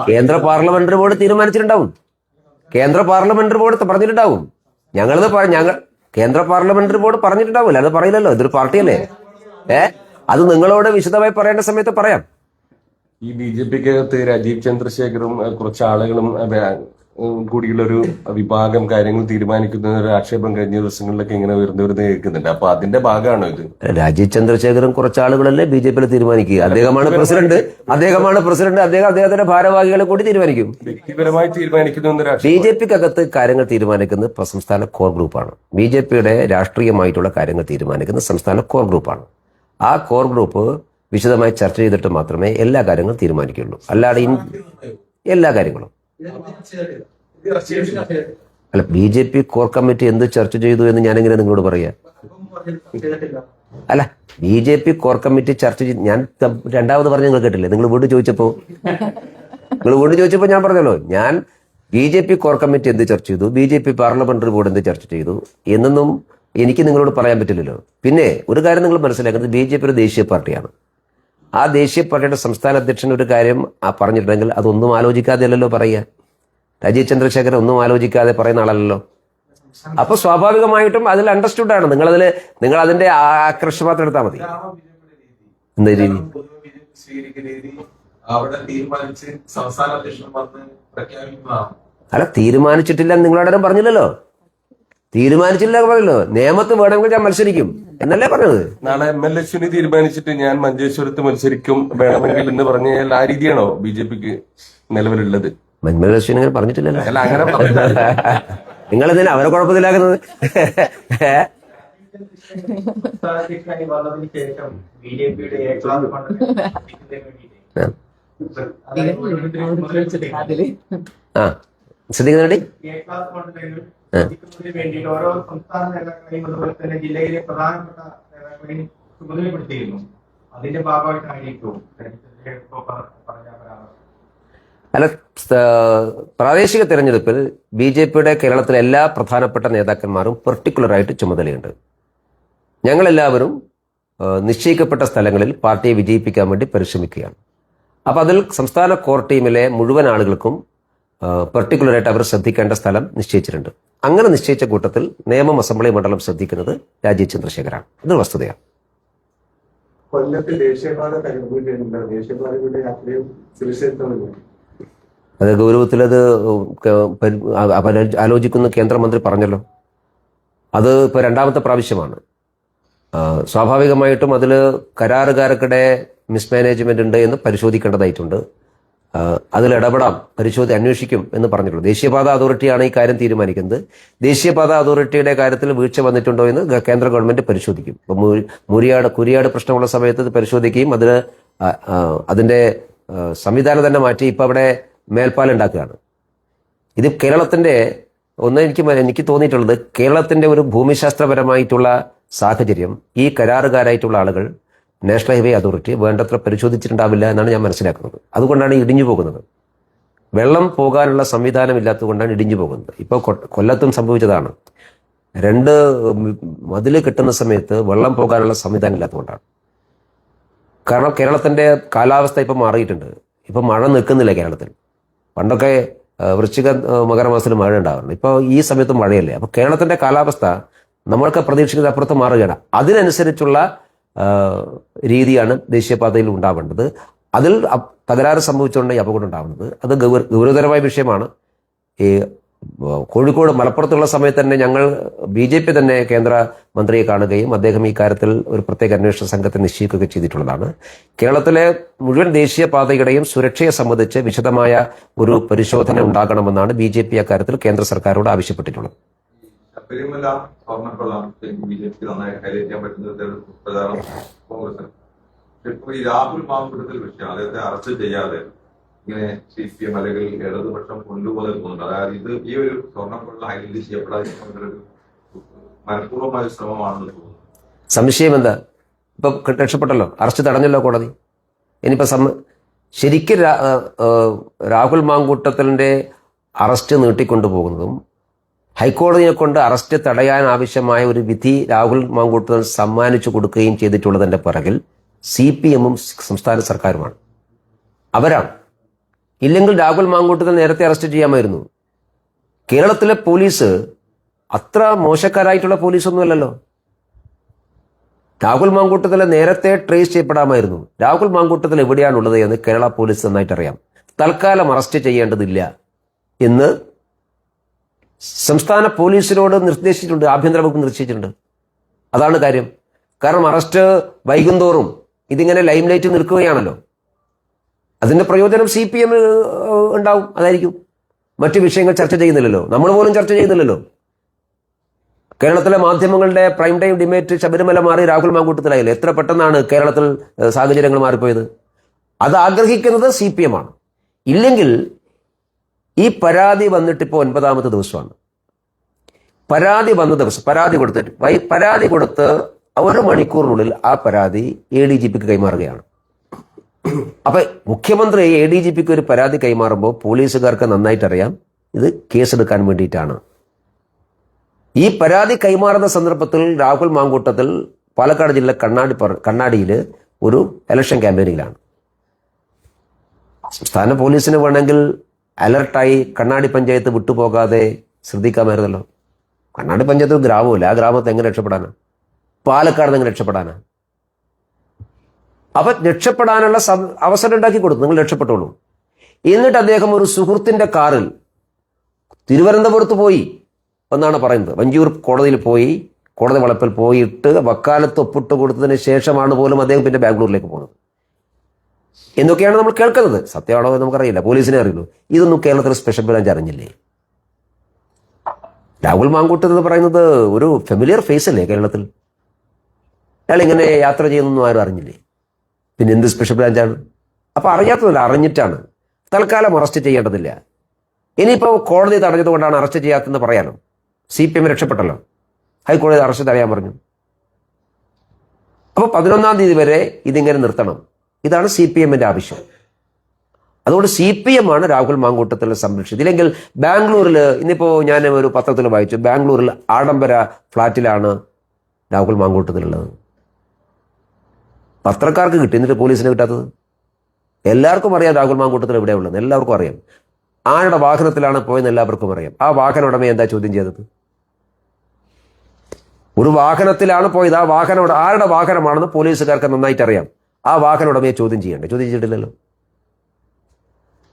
കേന്ദ്ര പാർലമെന്ററി ബോർഡ് തീരുമാനിച്ചിട്ടുണ്ടാവും. കേന്ദ്ര പാർലമെന്ററി ബോർഡ് പറഞ്ഞിട്ടുണ്ടാവും. കേന്ദ്ര പാർലമെന്ററി ബോർഡ് പറഞ്ഞിട്ടുണ്ടാവില്ല, അത് പറയില്ലല്ലോ. ഇതൊരു പാർട്ടിയല്ലേ. അത് നിങ്ങളോട് വിശദമായി പറയേണ്ട സമയത്ത് പറയാം. ഈ BJPക്കകത്ത് രാജീവ് ചന്ദ്രശേഖറും കുറച്ച് ആളുകളും കൂടിയുള്ളൊരു വിഭാഗം കാര്യങ്ങൾ തീരുമാനിക്കുന്ന ഒരു ആക്ഷേപം കഴിഞ്ഞ ദിവസങ്ങളിലൊക്കെ ഇങ്ങനെ വെറുതെ കേൾക്കുന്നുണ്ട്. അപ്പൊ അതിന്റെ ഭാഗമാണോ ഇത്? രാജീവ് ചന്ദ്രശേഖറും കുറച്ച് ആളുകളല്ലേ BJPയിൽ തീരുമാനിക്കുക. അദ്ദേഹമാണ് പ്രസിഡന്റ്. അദ്ദേഹത്തിന്റെ ഭാരവാഹികളെ കൂടി തീരുമാനിക്കും. വ്യക്തിപരമായി തീരുമാനിക്കുന്ന BJPക്കകത്ത് കാര്യങ്ങൾ തീരുമാനിക്കുന്നത് സംസ്ഥാന കോർ ഗ്രൂപ്പാണ്. BJPയുടെ രാഷ്ട്രീയമായിട്ടുള്ള കാര്യങ്ങൾ തീരുമാനിക്കുന്നത് സംസ്ഥാന കോർ ഗ്രൂപ്പാണ്. ആ കോർ ഗ്രൂപ്പ് വിശദമായി ചർച്ച ചെയ്തിട്ട് മാത്രമേ എല്ലാ കാര്യങ്ങളും തീരുമാനിക്കുള്ളൂ. അല്ലാതെ എല്ലാ കാര്യങ്ങളും അല്ല, BJP കോർ കമ്മിറ്റി എന്ത് ചർച്ച ചെയ്തു എന്ന് ഞാനെങ്ങനെ നിങ്ങളോട് പറയാ? അല്ല, BJP കോർ കമ്മിറ്റി ചർച്ച ചെയ്ത് ഞാൻ രണ്ടാമത് പറഞ്ഞ നിങ്ങൾ കേട്ടില്ലേ? നിങ്ങൾ വീണ്ടും ചോദിച്ചപ്പോ ഞാൻ പറഞ്ഞല്ലോ, ഞാൻ BJP കോർ കമ്മിറ്റി എന്ത് ചർച്ച ചെയ്തു, BJP പാർലമെന്ററി ബോർഡ് എന്ത് ചർച്ച ചെയ്തു എന്നൊന്നും എനിക്ക് നിങ്ങളോട് പറയാൻ പറ്റില്ലല്ലോ. പിന്നെ ഒരു കാര്യം നിങ്ങൾ മനസ്സിലാക്കുന്നത്, BJP ഒരു ദേശീയ പാർട്ടിയാണ്. ആ ദേശീയ പാർട്ടിയുടെ സംസ്ഥാന അധ്യക്ഷൻ ഒരു കാര്യം പറഞ്ഞിട്ടുണ്ടെങ്കിൽ അതൊന്നും ആലോചിക്കാതെയല്ലോ പറയുക. രാജീവ് ചന്ദ്രശേഖരൻ ഒന്നും ആലോചിക്കാതെ പറയുന്ന ആളല്ലല്ലോ. അപ്പൊ സ്വാഭാവികമായിട്ടും അതിൽ അണ്ടർസ്റ്റുഡ് ആണ്. നിങ്ങൾ അതിന്റെ ആകർഷ മാത്രം എടുത്താൽ മതി. എന്താ രീതി? അല്ല, തീരുമാനിച്ചിട്ടില്ല നിങ്ങളോടും പറഞ്ഞില്ലല്ലോ. പറഞ്ഞല്ലോ നിയമത്ത് വേണമെങ്കിൽ ഞാൻ മത്സരിക്കും എന്നല്ലേ പറഞ്ഞത്. നാളെ MLA ചുനി തീരുമാനിച്ചിട്ട് ഞാൻ മഞ്ചേശ്വരത്ത് മത്സരിക്കും വേണമെങ്കിൽ എന്ന് പറഞ്ഞാൽ ആ രീതിയാണോ BJPക്ക് നിലവിലുള്ളത്? മന്മലക്ഷ്മി പറഞ്ഞിട്ടില്ലല്ലോ. അല്ല, അങ്ങനെ നിങ്ങൾ എന്തിനാ അവരെ കുഴപ്പത്തിലാക്കുന്നത്? അധ്യക്ഷനായി വന്നതിന് ശേഷം BJPയുടെ A ക്ലാസ് ഫണ്ട് ആ ശ്രദ്ധിക്കുന്ന വേണ്ടിയിട്ട് ഓരോ സംസ്ഥാന നേതാക്കളെയും അതുപോലെ തന്നെ ജില്ലയിലെ പ്രധാനപ്പെട്ട നേതാക്കളെയും ചുമതലപ്പെടുത്തിയിരുന്നു. അതിന്റെ ഭാഗമായിട്ടായിരിക്കും പറഞ്ഞ പരാമർശം. അല്ല, പ്രാദേശിക തെരഞ്ഞെടുപ്പിൽ BJPയുടെ കേരളത്തിലെ എല്ലാ പ്രധാനപ്പെട്ട നേതാക്കന്മാരും പെർട്ടിക്കുലറായിട്ട് ചുമതലയുണ്ട്. ഞങ്ങളെല്ലാവരും നിശ്ചയിക്കപ്പെട്ട സ്ഥലങ്ങളിൽ പാർട്ടിയെ വിജയിപ്പിക്കാൻ വേണ്ടി പരിശ്രമിക്കുകയാണ്. അപ്പം അതിൽ സംസ്ഥാന കോർ ടീമിലെ മുഴുവൻ ആളുകൾക്കും പെർട്ടിക്കുലറായിട്ട് അവർ ശ്രദ്ധിക്കേണ്ട സ്ഥലം നിശ്ചയിച്ചിട്ടുണ്ട്. അങ്ങനെ നിശ്ചയിച്ച കൂട്ടത്തിൽ നിയമം അസംബ്ലി മണ്ഡലം ശ്രദ്ധിക്കുന്നത് രാജീവ് ചന്ദ്രശേഖരാണ്. ഇതൊരു വസ്തുതയാണ്. കൊല്ലത്ത് ദേശീയപാത തകർന്നിട്ടുണ്ട്. ദേശീയപാതയുടെ അത്രയും സുരക്ഷിതത്വമില്ല. അത് ഗൗരവത്തിലത് ആലോചിക്കുന്ന കേന്ദ്രമന്ത്രി പറഞ്ഞല്ലോ. അത് ഇപ്പോൾ രണ്ടാമത്തെ പ്രാവശ്യമാണ്. സ്വാഭാവികമായിട്ടും അതിൽ കരാറുകാർക്കിടെ മിസ്മാനേജ്മെന്റ് ഉണ്ട് എന്ന് പരിശോധിക്കേണ്ടതായിട്ടുണ്ട്. അതിൽ ഇടപെടാം, അന്വേഷിക്കും എന്ന് പറഞ്ഞിട്ടുള്ളൂ. ദേശീയപാത അതോറിറ്റിയാണ് ഈ കാര്യം തീരുമാനിക്കുന്നത്. ദേശീയപാത അതോറിറ്റിയുടെ കാര്യത്തിൽ വീഴ്ച വന്നിട്ടുണ്ടോ എന്ന് കേന്ദ്ര ഗവൺമെന്റ് പരിശോധിക്കും. ഇപ്പം കുരിയാട് പ്രശ്നമുള്ള സമയത്ത് ഇത് പരിശോധിക്കുകയും അതിന്റെ സംവിധാനം തന്നെ മാറ്റി ഇപ്പം അവിടെ മേൽപ്പാലം ഉണ്ടാക്കുകയാണ്. ഇത് കേരളത്തിന്റെ എനിക്ക് തോന്നിയിട്ടുള്ളത്, കേരളത്തിന്റെ ഒരു ഭൂമിശാസ്ത്രപരമായിട്ടുള്ള സാഹചര്യം ഈ കരാറുകാരായിട്ടുള്ള ആളുകൾ നാഷണൽ ഹൈവേ അതോറിറ്റി വേണ്ടത്ര പരിശോധിച്ചിട്ടുണ്ടാവില്ല എന്നാണ് ഞാൻ മനസ്സിലാക്കുന്നത്. അതുകൊണ്ടാണ് ഇടിഞ്ഞു പോകുന്നത്. വെള്ളം പോകാനുള്ള സംവിധാനം ഇല്ലാത്തതുകൊണ്ടാണ് ഇടിഞ്ഞു പോകുന്നത്. ഇപ്പോൾ കൊല്ലത്തും സംഭവിച്ചതാണ്. 2 മതിൽ കെട്ടുന്ന സമയത്ത് വെള്ളം പോകാനുള്ള സംവിധാനം ഇല്ലാത്തതുകൊണ്ടാണ്. കാരണം കേരളത്തിന്റെ കാലാവസ്ഥ ഇപ്പം മാറിയിട്ടുണ്ട്. ഇപ്പം മഴ നിൽക്കുന്നില്ല കേരളത്തിൽ. പണ്ടൊക്കെ വൃശ്ചിക മകരമാസത്തിൽ മഴ ഉണ്ടാവാറുണ്ട്. ഇപ്പോൾ ഈ സമയത്ത് മഴയല്ലേ. അപ്പോൾ കേരളത്തിന്റെ കാലാവസ്ഥ നമ്മൾക്ക് പ്രതീക്ഷിക്കുന്നത് അപ്പുറത്ത് മാറുകയാണ്. അതിനനുസരിച്ചുള്ള രീതിയാണ് ദേശീയപാതയിൽ ഉണ്ടാവേണ്ടത്. അതിൽ തകരാറ് സംഭവിച്ചുകൊണ്ട് ഈ അപകടം ഉണ്ടാവുന്നത് അത് ഗൗരവതരമായ വിഷയമാണ്. ഈ കോഴിക്കോട് മലപ്പുറത്തുള്ള സമയത്ത് തന്നെ ഞങ്ങൾ BJP തന്നെ കേന്ദ്ര മന്ത്രിയെ കാണുകയും അദ്ദേഹം ഈ കാര്യത്തിൽ ഒരു പ്രത്യേക അന്വേഷണ സംഘത്തെ നിശ്ചയിക്കുകയും ചെയ്തിട്ടുള്ളതാണ്. കേരളത്തിലെ മുഴുവൻ ദേശീയപാതയുടെയും സുരക്ഷയെ സംബന്ധിച്ച് വിശദമായ ഒരു പരിശോധന ഉണ്ടാകണമെന്നാണ് BJP അക്കാര്യത്തിൽ കേന്ദ്ര സർക്കാരോട് ആവശ്യപ്പെട്ടിട്ടുള്ളത്. ശബരിമല സ്വർണ്ണക്കൊള്ള BJP നന്നായി കൈവരിക്കാൻ പറ്റുന്ന പ്രചാരണം കോൺഗ്രസ്. ഇപ്പൊ ഈ രാഹുൽ മാങ്കുട്ടത്തിൽ വിഷയം അദ്ദേഹത്തെ അറസ്റ്റ് ചെയ്യാതെ ഇങ്ങനെ CPM അല്ലെങ്കിൽ ഇടതുപക്ഷം കൊണ്ടുപോലെ തോന്നുന്നുണ്ട്. അതായത് ഈ ഒരു സ്വർണ്ണക്കൊള്ള ഐഡന്റിറ്റി ചെയ്യപ്പെടാതിരിക്കുന്ന മനഃപൂർവ്വമായ ശ്രമമാണെന്ന് തോന്നുന്നു. സംശയം എന്താ? ഇപ്പൊ രക്ഷപ്പെട്ടല്ലോ, അറസ്റ്റ് തടഞ്ഞല്ലോ കോടതി. ഇനിയിപ്പോ ശരിക്കും രാഹുൽ മാങ്കൂട്ടത്തിന്റെ അറസ്റ്റ് നീട്ടിക്കൊണ്ടുപോകുന്നതും ഹൈക്കോടതിയെ കൊണ്ട് അറസ്റ്റ് തടയാൻ ആവശ്യമായ ഒരു വിധി രാഹുൽ മാങ്കൂട്ടത്തിൽ സമ്മാനിച്ചു കൊടുക്കുകയും ചെയ്തിട്ടുള്ളതിന്റെ പിറകിൽ CPM-ഉം സംസ്ഥാന സർക്കാരുമാണ്. അവരാണ്. ഇല്ലെങ്കിൽ രാഹുൽ മാങ്കൂട്ടത്തിൽ നേരത്തെ അറസ്റ്റ് ചെയ്യാമായിരുന്നു. കേരളത്തിലെ പോലീസ് അത്ര മോശക്കാരായിട്ടുള്ള പോലീസൊന്നുമല്ലല്ലോ. രാഹുൽ മാങ്കൂട്ടത്തിലെ നേരത്തെ ട്രേസ് ചെയ്യപ്പെടാമായിരുന്നു. രാഹുൽ മാങ്കൂട്ടത്തിൽ എവിടെയാണുള്ളത് എന്ന് കേരള പോലീസ് നന്നായിട്ടറിയാം. തൽക്കാലം അറസ്റ്റ് ചെയ്യേണ്ടതില്ല എന്ന് സംസ്ഥാന പോലീസിനോട് നിർദ്ദേശിച്ചിട്ടുണ്ട്, ആഭ്യന്തര വകുപ്പ് നിർദ്ദേശിച്ചിട്ടുണ്ട്. അതാണ് കാര്യം. കാരണം അറസ്റ്റ് വൈകുന്തോറും ഇതിങ്ങനെ ലൈം ലൈറ്റ് നിൽക്കുകയാണല്ലോ. അതിന്റെ പ്രയോജനം CPM ഉണ്ടാവും. അതായിരിക്കും. മറ്റു വിഷയങ്ങൾ ചർച്ച ചെയ്യുന്നില്ലല്ലോ. നമ്മൾ പോലും ചർച്ച ചെയ്യുന്നില്ലല്ലോ. കേരളത്തിലെ മാധ്യമങ്ങളുടെ പ്രൈം ടൈം ഡിബേറ്റ് ശബരിമല മാറി രാഹുൽ മാങ്കൂട്ടത്തിലായില്ലേ? എത്ര പെട്ടെന്നാണ് കേരളത്തിൽ സാഹചര്യങ്ങൾ മാറിപ്പോയത്. അത് ആഗ്രഹിക്കുന്നത് CPM ആണ്. ഇല്ലെങ്കിൽ ഈ പരാതി വന്നിട്ട് ഇപ്പോൾ 9ാമത്തെ ദിവസമാണ്. പരാതി വന്ന ദിവസം പരാതി കൊടുത്തിട്ട് പരാതി കൊടുത്ത് 1 മണിക്കൂറിനുള്ളിൽ ആ പരാതി ADGPക്ക് കൈമാറുകയാണ്. അപ്പൊ മുഖ്യമന്ത്രി ADGPക്ക് ഒരു പരാതി കൈമാറുമ്പോൾ പോലീസുകാർക്ക് നന്നായിട്ട് അറിയാം ഇത് കേസെടുക്കാൻ വേണ്ടിയിട്ടാണ്. ഈ പരാതി കൈമാറുന്ന സന്ദർഭത്തിൽ രാഹുൽ മാങ്കൂട്ടത്തിൽ പാലക്കാട് ജില്ല കണ്ണാടിയിൽ ഒരു ഇലക്ഷൻ ക്യാമ്പയിനിലാണ്. സംസ്ഥാന പോലീസിന് വേണമെങ്കിൽ അലർട്ടായി കണ്ണാടി പഞ്ചായത്ത് വിട്ടുപോകാതെ ശ്രദ്ധിക്കാമായിരുന്നല്ലോ. കണ്ണാടി പഞ്ചായത്ത് ഒരു ഗ്രാമമില്ല, ആ ഗ്രാമത്തെ എങ്ങനെ രക്ഷപ്പെടാനാ? പാലക്കാട് നിന്ന് എങ്ങനെ രക്ഷപ്പെടാനാ? അപ്പൊ രക്ഷപ്പെടാനുള്ള അവസരം ഉണ്ടാക്കി കൊടുത്തു, നിങ്ങൾ രക്ഷപ്പെട്ടോളൂ. എന്നിട്ട് അദ്ദേഹം ഒരു സുഹൃത്തിന്റെ കാറിൽ തിരുവനന്തപുരത്ത് പോയി എന്നാണ് പറയുന്നത്. വഞ്ചിയൂർ കോടതിയിൽ പോയി, കോടതി വളപ്പിൽ പോയിട്ട് വക്കാലത്ത് ഒപ്പിട്ട് കൊടുത്തതിന് ശേഷമാണ് പോലും അദ്ദേഹം പിന്നെ ബാംഗ്ലൂരിലേക്ക് പോകുന്നത്. എന്നൊക്കെയാണ് നമ്മൾ കേൾക്കുന്നത്. സത്യമാണോ എന്ന് നമുക്കറിയില്ല, പോലീസിനെ അറിയുള്ളൂ. ഇതൊന്നും കേരളത്തിൽ സ്പെഷ്യൽ ബ്രാഞ്ച് അറിഞ്ഞില്ലേ? രാഹുൽ മാങ്കൂട്ടം എന്ന് പറയുന്നത് ഒരു ഫെമിലിയർ ഫേസ് അല്ലേ കേരളത്തിൽ? അയാൾ ഇങ്ങനെ യാത്ര ചെയ്യുന്നൊന്നും ആരും അറിഞ്ഞില്ലേ? പിന്നെ എന്ത് സ്പെഷ്യൽ ബ്രാഞ്ചാണ്? അപ്പൊ അറിയാത്തതല്ല, അറിഞ്ഞിട്ടാണ്. തൽക്കാലം അറസ്റ്റ് ചെയ്യേണ്ടതില്ല. ഇനിയിപ്പോൾ കോടതി തടഞ്ഞതുകൊണ്ടാണ് അറസ്റ്റ് ചെയ്യാത്തതെന്ന് പറയാനോ? CPM രക്ഷപ്പെട്ടല്ലോ, ഹൈക്കോടതി അറസ്റ്റ് തടയാൻ പറഞ്ഞു. അപ്പോൾ 11-ാം തീയതി വരെ ഇതിങ്ങനെ നിർത്തണം. ഇതാണ് CPMന്റെ ആവശ്യം. അതുകൊണ്ട് CPM ആണ് രാഹുൽ മാങ്കൂട്ടത്തിൽ സംരക്ഷിച്ചത്. ഇല്ലെങ്കിൽ ബാംഗ്ലൂരിൽ, ഇന്നിപ്പോൾ ഞാൻ ഒരു പത്രത്തിൽ വായിച്ചു, ബാംഗ്ലൂരിൽ ആഡംബര ഫ്ലാറ്റിലാണ് രാഹുൽ മാങ്കൂട്ടത്തിലുള്ളത്. പത്രക്കാർക്ക് കിട്ടി, എന്നിട്ട് പോലീസിന് കിട്ടാത്തത്? എല്ലാവർക്കും അറിയാം രാഹുൽ മാങ്കൂട്ടത്തിൽ എവിടെയുള്ളത്, എല്ലാവർക്കും അറിയാം. ആരുടെ വാഹനത്തിലാണ് പോയെന്ന് എല്ലാവർക്കും അറിയാം. ആ വാഹന ഉടമയെ എന്താ ചോദ്യം ചെയ്തത്? ഒരു വാഹനത്തിലാണ് പോയത്. ആ വാഹനം ആരുടെ വാഹനമാണെന്ന് പോലീസുകാർക്ക് നന്നായിട്ട് അറിയാം. ആ വാഹന ഉടമയെ ചോദ്യം ചെയ്യണ്ടേ? ചോദ്യം ചെയ്തിട്ടില്ലല്ലോ.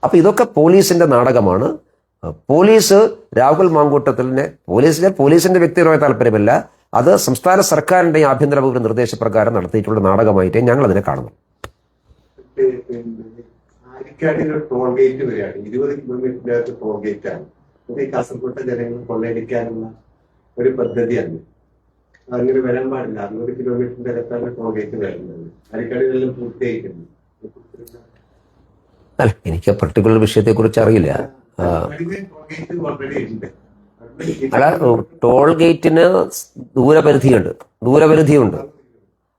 അപ്പൊ ഇതൊക്കെ പോലീസിന്റെ നാടകമാണ്. പോലീസ് രാഹുൽ മാങ്കൂട്ടത്തിനെ പോലീസിന്റെ വ്യക്തിപരമായ താല്പര്യമല്ല, അത് സംസ്ഥാന സർക്കാരിന്റെ ആഭ്യന്തര വകുപ്പ് നിർദ്ദേശപ്രകാരം നടത്തിയിട്ടുള്ള നാടകമായിട്ടേ ഞങ്ങൾ അതിനെ കാണുന്നു. ആരിക്കാടിൽ ഒരു ടോൾ ഗേറ്റ് വരികയാണ്, 20 കിലോമീറ്ററിനകത്ത് ടോൾ ഗേറ്റ് ആണ്. അത് ഈ കാസർഗോട്ടെ ജനങ്ങൾ കൊള്ളയടിക്കാനുള്ള ഒരു പദ്ധതിയാണ്. അങ്ങനെ വരാൻ പാടില്ല. 100 കിലോമീറ്ററിന്റെ അകത്താണ് ടോൾ ഗേറ്റ് വരുന്നത്. ആരിക്കാടിലെല്ലാം പൂർത്തിയായിട്ടുണ്ട്. അല്ല, എനിക്ക് പർട്ടിക്കുലർ വിഷയത്തെ കുറിച്ച് അറിയില്ല. ടോൾ ഗേറ്റ് ഓൾറെഡി ഉണ്ട്. അല്ല, ടോൾ ഗേറ്റിന് ദൂരപരിധിയുണ്ട്.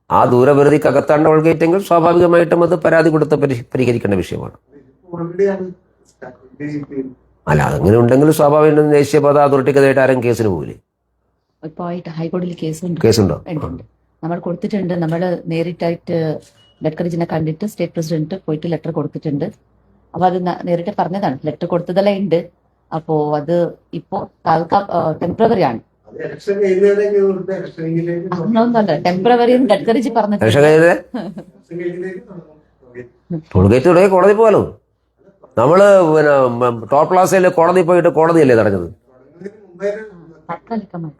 ആ ദൂരപരിധിക്കകത്താണ് ടോൾ ഗേറ്റെങ്കിൽ സ്വാഭാവികമായിട്ടും അത് പരാതി കൊടുത്ത് പരിഹരിക്കേണ്ട വിഷയമാണ്. അല്ല, അങ്ങനെ ഉണ്ടെങ്കിൽ സ്വാഭാവികം ദേശീയപാത അതോറിറ്റിക്കെതിരായിട്ട് ആരും കേസിന് പോകില്ലേ? ഇപ്പോൾ ഹൈക്കോടതിയിൽ കേസുണ്ടോ? നമ്മൾ കൊടുത്തിട്ടുണ്ട്. നമ്മൾ നേരിട്ടായിട്ട് ഗഡ്കരിജിനെ കണ്ടിട്ട് സ്റ്റേറ്റ് പ്രസിഡന്റ് പോയിട്ട് ലെറ്റർ കൊടുത്തിട്ടുണ്ട്. അപ്പൊ അത് നേരിട്ട് പറഞ്ഞതാണ്, ലെറ്റർ കൊടുത്തതെല്ലാം ഉണ്ട്. അപ്പോ അത് ഇപ്പോ ടെമ്പററി ആണ്. ഒന്നല്ല, ടെമ്പററി ഗഡ്കരിജി പറഞ്ഞത്. ടോൾ ഗേറ്റ് തുടങ്ങി കോടതി പോകാലോ. നമ്മള് ടോൾ പ്ലാസയിൽ കോടതി പോയിട്ട് കോടതിയല്ലേ തടഞ്ഞത്?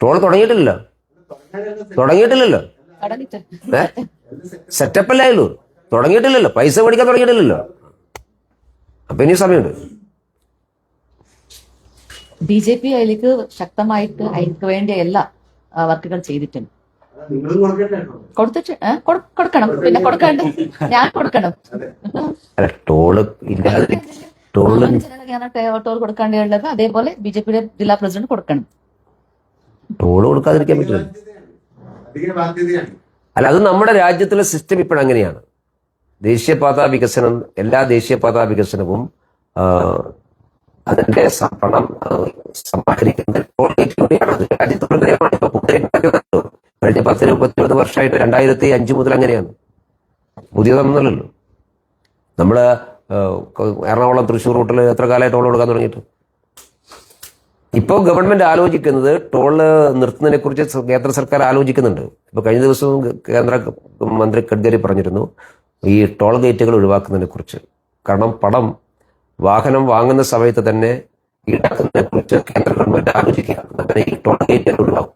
ടോൾ തുടങ്ങിയിട്ടില്ലല്ലോ. സെറ്റപ്പ് അല്ലായുള്ളൂ, തുടങ്ങിയിട്ടില്ലല്ലോ. പൈസ മേടിക്കാൻ തുടങ്ങിയിട്ടില്ലല്ലോ. അപ്പൊ ഇനി സമയമുണ്ട്. BJP അതിലേക്ക് ശക്തമായിട്ട് അതിന് വേണ്ടി എല്ലാ വർക്കുകൾ ചെയ്തിട്ടുണ്ട്. കൊടുക്കണം, പിന്നെ കൊടുക്കാണ്ട് ഞാൻ കൊടുക്കണം. ടോള് ഇല്ലാതെ ടോൾ കൊടുക്കേണ്ടത് അതേപോലെ BJPയുടെ ജില്ലാ പ്രസിഡന്റ് കൊടുക്കണം. ടോള് കൊടുക്കാതിരിക്കാൻ പറ്റില്ല. അല്ല, അത് നമ്മുടെ രാജ്യത്തിലെ സിസ്റ്റം ഇപ്പോഴങ്ങനെയാണ്. ദേശീയപാത വികസനം, എല്ലാ ദേശീയപാത വികസനവും അതിന്റെ പണം സമാഹരിക്കുന്നത് ടോൾ ഗേറ്റിലൂടെയാണ്. അത് രാജ്യത്തുള്ള നയമാണ്. ഇപ്പൊ കഴിഞ്ഞ 10-20 വർഷമായിട്ട് 2005 മുതൽ അങ്ങനെയാണ്. പുതിയതൊന്നുമല്ലല്ലോ. നമ്മള് എറണാകുളം തൃശ്ശൂർ റൂട്ടിൽ എത്ര കാലമായി ടോൾ കൊടുക്കാൻ തുടങ്ങിയിട്ട്? ഇപ്പോൾ ഗവൺമെന്റ് ആലോചിക്കുന്നത് ടോള് നിർത്തുന്നതിനെ കുറിച്ച് കേന്ദ്ര സർക്കാർ ആലോചിക്കുന്നുണ്ട്. ഇപ്പൊ കഴിഞ്ഞ ദിവസവും കേന്ദ്ര മന്ത്രി ഗഡ്കരി പറഞ്ഞിരുന്നു ഈ ടോൾ ഗേറ്റുകൾ ഒഴിവാക്കുന്നതിനെ കുറിച്ച്. കാരണം പണം വാഹനം വാങ്ങുന്ന സമയത്ത് തന്നെ ഈടാക്കുന്നതിനെ കുറിച്ച് കേന്ദ്ര ഗവൺമെന്റ് ആലോചിക്കുക. അങ്ങനെ ഈ ടോൾ ഗേറ്റുകൾ ഒഴിവാക്കും.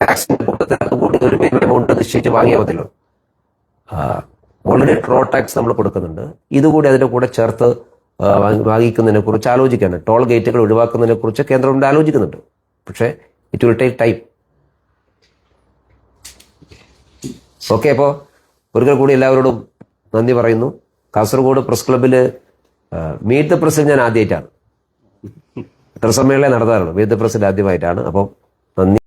ടാക്സിന്റെ കൂട്ടത്തിൽ അതുകൂടി ഒരു മിനിമം എമൗണ്ട് നിശ്ചയിച്ച് വാങ്ങിയാൽ മതിയല്ലോ. ഓൾറെഡി ടോൾ ടാക്സ് നമ്മൾ കൊടുക്കുന്നുണ്ട്. ഇതുകൂടി അതിന്റെ കൂടെ ചേർത്ത് വാങ്ങിക്കുന്നതിനെ കുറിച്ച് ആലോചിക്കാണ്. ടോൾ ഗേറ്റുകൾ ഒഴിവാക്കുന്നതിനെ കുറിച്ച് കേന്ദ്ര ഗവൺമെന്റ് ആലോചിക്കുന്നുണ്ട്. പക്ഷേ it will take time. Okay, അപ്പോൾ ഒരിക്കൽ കൂടി എല്ലാവരോടും നന്ദി പറയുന്നു. കാസർഗോഡ് പ്രസ് ക്ലബിൽ മീറ്റ് ദ പ്രസിൽ ഞാൻ ആദ്യമായിട്ടാണ്. പത്രസമ്മേളനം നടത്താറുണ്ട്, വിവിധ പ്രസിൽ ആദ്യമായിട്ടാണ്. അപ്പം നന്ദി.